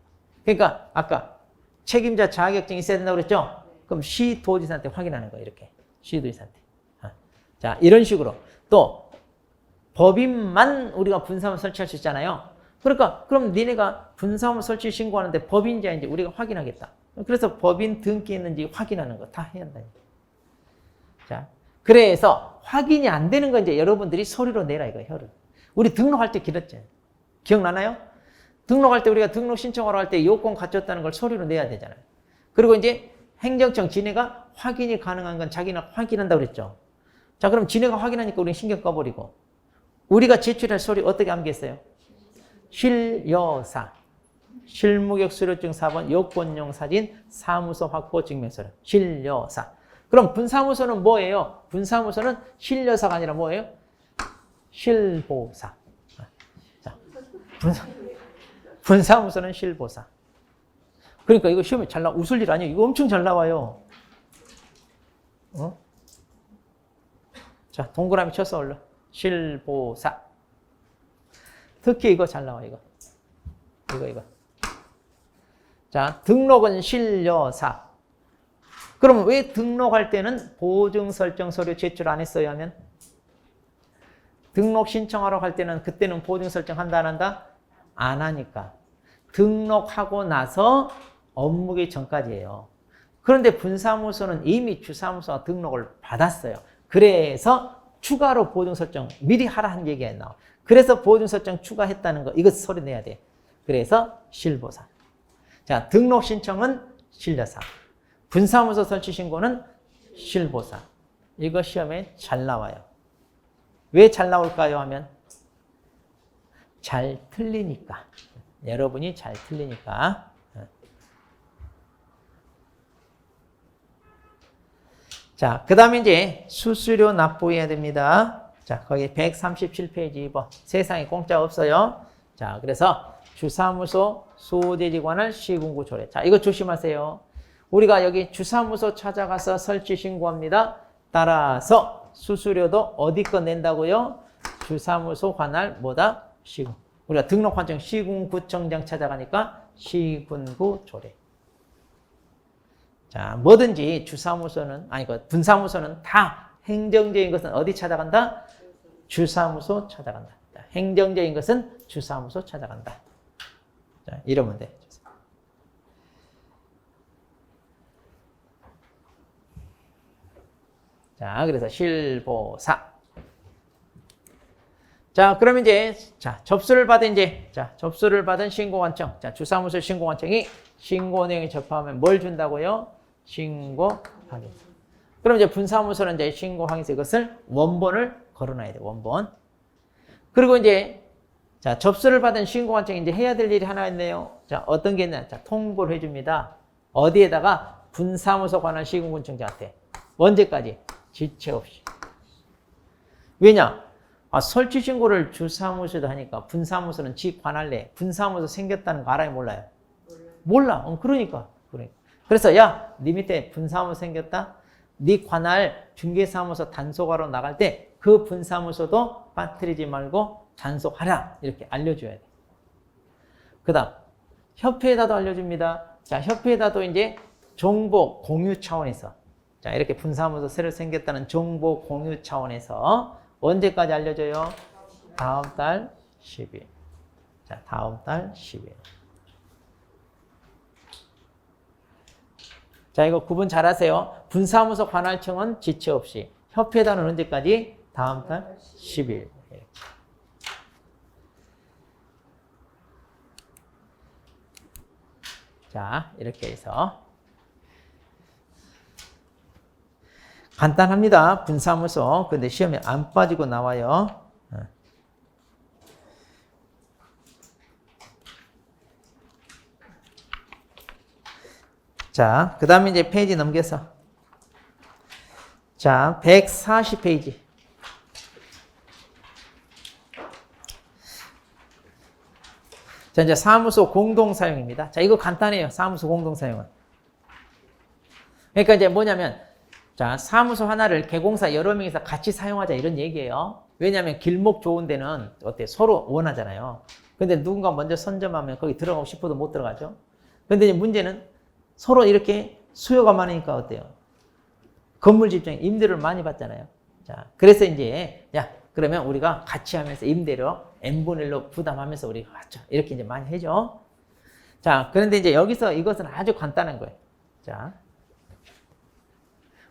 그러니까 아까 책임자 자격증이 있어야 된다고 그랬죠? 그럼 시도지사한테 확인하는 거예요. 이렇게. 시도지사한테. 자, 이런 식으로. 또 법인만 우리가 분사무소 설치할 수 있잖아요. 그러니까 그럼 니네가 분사무소 설치 신고하는데 법인인지 우리가 확인하겠다. 그래서 법인 등기 있는지 확인하는 거 다 해야 한다. 자, 그래서 확인이 안 되는 건 이제 여러분들이 서류로 내라 이거 혀를. 우리 등록할 때 길었죠. 기억나나요? 등록할 때 우리가 등록 신청하러 할 때 요건 갖췄다는 걸 서류로 내야 되잖아요. 그리고 이제 행정청 지네가 확인이 가능한 건 자기는 확인한다고 그랬죠. 자, 그럼 지네가 확인하니까 우리는 신경 꺼버리고 우리가 제출할 서류 어떻게 암기했어요? 실여사, 실무격 수료증 4번, 요건용 사진, 사무소 확보 증명서류. 실여사. 그럼 분사무소는 뭐예요? 분사무소는 실여사가 아니라 뭐예요? 실보사. 자, 분사무소는 실보사. 그러니까 이거 시험에 잘 나와. 웃을 일 아니에요. 이거 엄청 잘 나와요. 어? 자, 동그라미 쳐서 얼른. 실보사. 특히 이거 잘 나와, 이거. 이거. 자, 등록은 실여사. 그러면 왜 등록할 때는 보증 설정 서류 제출 안 했어요 하면? 등록 신청하러 갈 때는 그때는 보증 설정 한다 안 한다? 안 하니까. 등록하고 나서 업무기 전까지예요. 그런데 분사무소는 이미 주사무소가 등록을 받았어요. 그래서 추가로 보증 설정 미리 하라 한 얘기가 나와. 그래서 보증 설정 추가했다는 거 이거 서류 내야 돼. 그래서 실보사. 자, 등록 신청은 실여사. 분사무소 설치 신고는 실보사. 이거 시험에 잘 나와요. 왜 잘 나올까요 하면 잘 틀리니까. 여러분이 잘 틀리니까. 자, 그 다음에 이제 수수료 납부해야 됩니다. 자, 거기 137페이지 2번. 세상에 공짜 없어요. 자, 그래서 주사무소 소재지 관할 시군구 조례. 자, 이거 조심하세요. 우리가 여기 주사무소 찾아가서 설치 신고합니다. 따라서 수수료도 어디 거 낸다고요? 주사무소 관할 뭐다? 시군. 우리가 등록관청 시군구청장 찾아가니까 시군구 조례. 자, 뭐든지 주사무소는, 아니, 분사무소는 다 행정적인 것은 어디 찾아간다? 주사무소 찾아간다. 자, 행정적인 것은 주사무소 찾아간다. 자, 이러면 돼. 자, 그래서 실보사. 자, 그러면 이제, 자, 접수를 받은 신고관청. 자, 주사무소 신고관청이 신고 내용에 접하면 뭘 준다고요? 신고 확인서. 그럼 이제 분사무소는 이제 신고 확인서 이것을 원본을 걸어놔야 돼, 원본. 그리고 이제, 자, 접수를 받은 신고관청이 이제 해야 될 일이 하나 있네요. 자, 어떤 게 있냐? 자, 통보를 해줍니다. 어디에다가? 분사무소 관할 시군구청장한테. 언제까지? 지체 없이. 왜냐? 설치 신고를 주사무소에도 하니까 분사무소는 지 관할 내 분사무소 생겼다는 거 알아요? 몰라요? 몰라. 그러니까. 그래서 야, 네 밑에 분사무소 생겼다? 네 관할 중개사무소 단속하러 나갈 때 그 분사무소도 빠뜨리지 말고 단속하라. 이렇게 알려줘야 돼. 그 다음 협회에다도 알려줍니다. 자, 협회에다도 이제 정보 공유 차원에서 자, 이렇게 분사무소 새로 생겼다는 정보 공유 차원에서 언제까지 알려줘요? 다음 달 10일. 자, 다음 달 10일. 자, 이거 구분 잘 하세요. 분사무소 관할청은 지체 없이. 협회단은 언제까지? 다음 달 10일. 자, 이렇게 해서. 간단합니다. 분사무소. 근데 시험에 안 빠지고 나와요. 자, 그 다음에 이제 페이지 넘겨서. 자, 140페이지. 자, 이제 사무소 공동사용입니다. 자, 이거 간단해요. 사무소 공동사용은. 그러니까 이제 뭐냐면, 자, 사무소 하나를 개공사 여러 명이서 같이 사용하자 이런 얘기예요. 왜냐하면 길목 좋은 데는 어때? 서로 원하잖아요. 근데 누군가 먼저 선점하면 거기 들어가고 싶어도 못 들어가죠. 근데 이제 문제는 서로 이렇게 수요가 많으니까 어때요? 건물 집중에 임대료를 많이 받잖아요. 자, 그래서 이제, 야, 그러면 우리가 같이 하면서 임대료 n분의 1로 부담하면서 우리가 하죠. 이렇게 이제 많이 해줘. 자, 그런데 이제 여기서 이것은 아주 간단한 거예요. 자.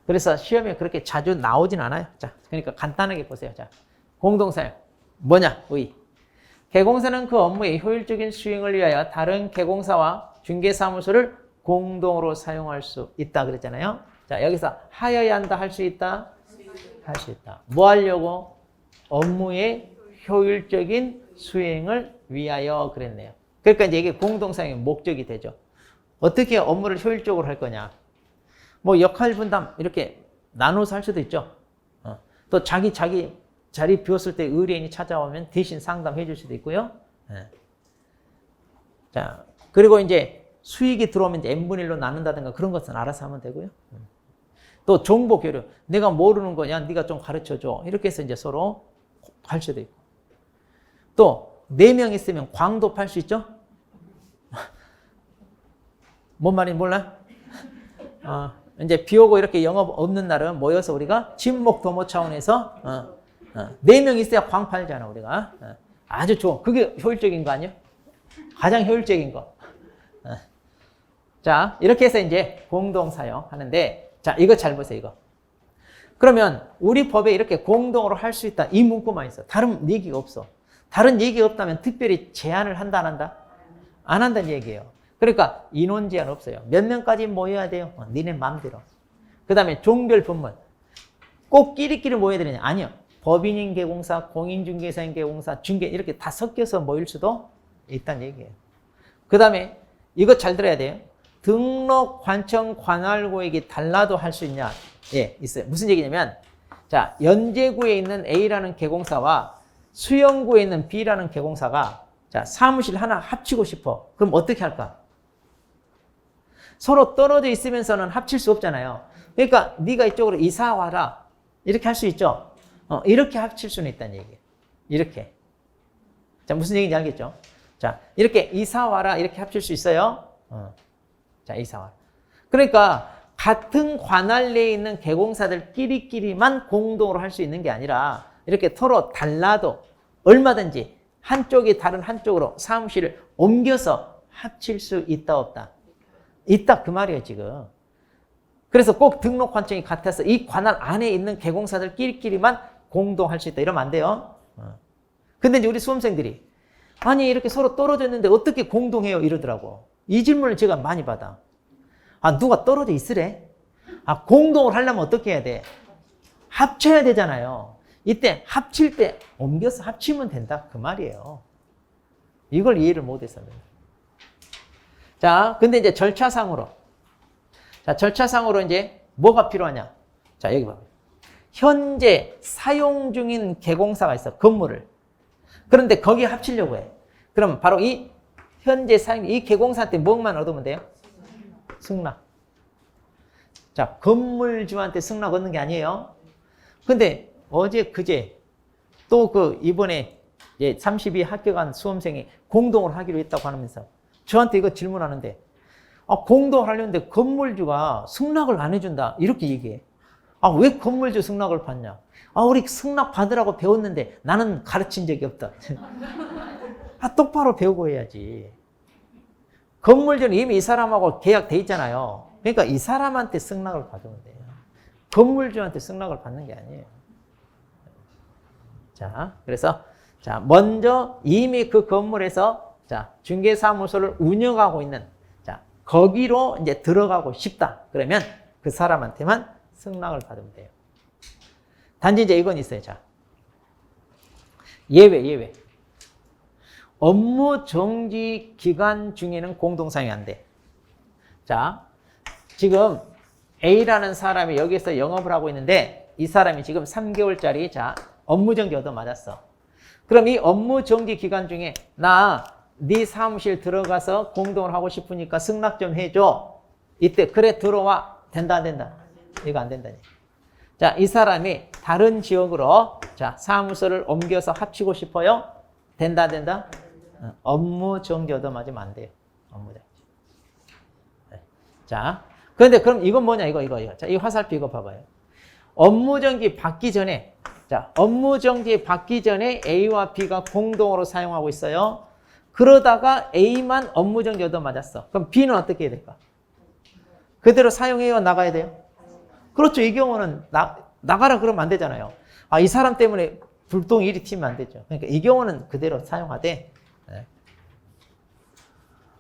그래서 시험에 그렇게 자주 나오진 않아요. 자, 그러니까 간단하게 보세요. 자, 공동사용. 뭐냐? 의. 개공사는 그 업무의 효율적인 수행을 위하여 다른 개공사와 중개사무소를 공동으로 사용할 수 있다 그랬잖아요. 자, 여기서 하여야 한다, 할 수 있다? 할 수 있다. 뭐 하려고? 업무의 효율적인 수행을 위하여 그랬네요. 그러니까 이제 이게 공동사용의 목적이 되죠. 어떻게 업무를 효율적으로 할 거냐? 뭐 역할 분담 이렇게 나눠서 할 수도 있죠. 또 자기 자리 비웠을 때 의뢰인이 찾아오면 대신 상담해 줄 수도 있고요. 자, 그리고 이제 수익이 들어오면 이제 n분의 1로 나눈다든가 그런 것은 알아서 하면 되고요. 또 정보 교류. 내가 모르는 거냐? 네가 좀 가르쳐 줘. 이렇게 해서 이제 서로 할 수도 있고. 또 4명 있으면 광도 팔 수 있죠? 뭔 말인지 몰라? 이제 비 오고 이렇게 영업 없는 날은 모여서 우리가 친목 도모 차원에서 4명 있어야 광 팔잖아, 우리가. 아주 좋아. 그게 효율적인 거 아니에요? 가장 효율적인 거. 자, 이렇게 해서 이제 공동 사용하는데, 자, 이거 잘 보세요, 이거. 그러면 우리 법에 이렇게 공동으로 할 수 있다. 이 문구만 있어. 다른 얘기가 없어. 다른 얘기가 없다면 특별히 제한을 한다, 안 한다? 안 한다는 얘기예요. 그러니까 인원 제한 없어요. 몇 명까지 모여야 돼요? 니네 마음대로. 그 다음에 종별 분문. 꼭 끼리끼리 모여야 되느냐? 아니요. 법인인 개공사, 공인중개사인 개공사, 중개 이렇게 다 섞여서 모일 수도 있다는 얘기예요. 그 다음에 이거 잘 들어야 돼요. 등록 관청 관할고액이 달라도 할 수 있냐? 예, 있어요. 무슨 얘기냐면, 자, 연제구에 있는 A라는 개공사와 수영구에 있는 B라는 개공사가 자, 사무실 하나 합치고 싶어. 그럼 어떻게 할까? 서로 떨어져 있으면서는 합칠 수 없잖아요. 그러니까 네가 이쪽으로 이사 와라. 이렇게 할 수 있죠. 이렇게 합칠 수는 있다는 얘기예요. 이렇게. 자, 무슨 얘기인지 알겠죠? 자, 이렇게 이사 와라. 이렇게 합칠 수 있어요. 자, 이사 와라. 그러니까 같은 관할 내에 있는 개공사들끼리만 공동으로 할 수 있는 게 아니라 이렇게 서로 달라도 얼마든지 한쪽이 다른 한쪽으로 사무실을 옮겨서 합칠 수 있다 없다? 있다 그 말이에요 지금. 그래서 꼭 등록 관청이 같아서 이 관할 안에 있는 개공사들끼리만 공동할 수 있다 이러면 안 돼요. 근데 이제 우리 수험생들이 아니 이렇게 서로 떨어져 있는데 어떻게 공동해요 이러더라고. 이 질문을 제가 많이 받아. 아 누가 떨어져 있으래? 아 공동을 하려면 어떻게 해야 돼? 합쳐야 되잖아요. 이때 합칠 때 옮겨서 합치면 된다 그 말이에요. 이걸 이해를 못했어요. 자, 근데 이제 절차상으로. 자, 절차상으로 이제 뭐가 필요하냐? 자, 여기 봐요. 현재 사용 중인 개공사가 있어, 건물을. 그런데 거기에 합치려고 해. 그럼 바로 이 현재 사용, 이 개공사한테 뭐만 얻으면 돼요? 승낙. 자, 건물주한테 승낙 얻는 게 아니에요. 근데 어제, 그제 또 그 이번에 32 합격한 수험생이 공동을 하기로 했다고 하면서 저한테 이거 질문하는데 아, 공동을 하려는데 건물주가 승낙을 안 해준다 이렇게 얘기해. 아, 왜 건물주 승낙을 받냐? 아, 우리 승낙 받으라고 배웠는데 나는 가르친 적이 없다. 아, 똑바로 배우고 해야지. 건물주는 이미 이 사람하고 계약돼 있잖아요. 그러니까 이 사람한테 승낙을 받으면 돼요. 건물주한테 승낙을 받는 게 아니에요. 자, 그래서 자, 먼저 이미 그 건물에서 자, 중개사무소를 운영하고 있는 자, 거기로 이제 들어가고 싶다. 그러면 그 사람한테만 승낙을 받으면 돼요. 단지 이제 이건 있어요. 자, 예외. 업무 정지 기간 중에는 공동 사용이 안 돼. 자, 지금 A라는 사람이 여기서 영업을 하고 있는데 이 사람이 지금 3개월짜리 자, 업무 정지 얻어맞았어. 그럼 이 업무 정지 기간 중에 나 네 사무실 들어가서 공동을 하고 싶으니까 승낙 좀 해줘. 이때 그래 들어와. 된다 안 된다? 이거 안 된다니. 자, 이 사람이 다른 지역으로 자, 사무소를 옮겨서 합치고 싶어요. 된다 안 된다? 업무 정지 얻어맞으면 안 돼요. 업무 정지. 네. 자, 그런데 그럼 이건 뭐냐? 이거. 자, 이 화살표 이거 봐봐요. 업무 정지 받기 전에 자, 업무 정지 받기 전에 A와 B가 공동으로 사용하고 있어요. 그러다가 A만 업무 정지 얻어맞았어. 그럼 B는 어떻게 해야 될까? 그대로 사용해요? 나가야 돼요? 그렇죠. 이 경우는 나가라 그러면 안 되잖아요. 아, 이 사람 때문에 불똥이 이리 튀면 안 되죠. 그러니까 이 경우는 그대로 사용하되 네.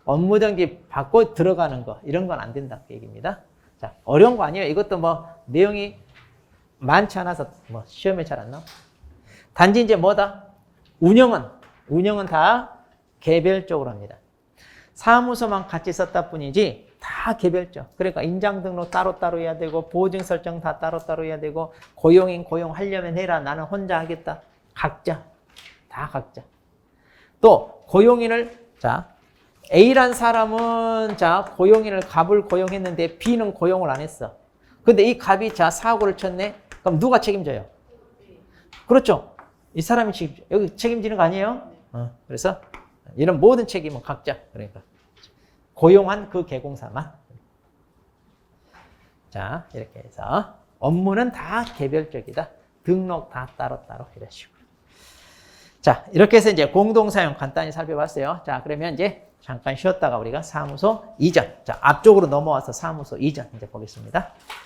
업무 정지 받고 들어가는 거 이런 건 안 된다 그 얘기입니다. 자, 어려운 거 아니에요. 이것도 뭐 내용이 많지 않아서 뭐 시험에 잘 안 나와. 단지 이제 뭐다? 운영은 다 개별적으로 합니다. 사무소만 같이 썼다 뿐이지 다 개별적. 그러니까 인장 등록 따로따로 해야 되고 보증 설정 다 따로따로 해야 되고 고용인 고용하려면 해라. 나는 혼자 하겠다. 각자. 다 각자. 또 고용인을 자 A란 사람은 자 고용인을 갑을 고용했는데 B는 고용을 안 했어. 근데 이 갑이 자 사고를 쳤네. 그럼 누가 책임져요? 그렇죠. 이 사람이 여기 책임지는 거 아니에요? 그래서 이런 모든 책임은 각자. 그러니까 고용한 그 개공사만. 자, 이렇게 해서 업무는 다 개별적이다. 등록 다 따로따로 이런 식으로. 자, 이렇게 해서 이제 공동사용 간단히 살펴봤어요. 자, 그러면 이제 잠깐 쉬었다가 우리가 사무소 이전. 자, 앞쪽으로 넘어와서 사무소 이전 이제 보겠습니다.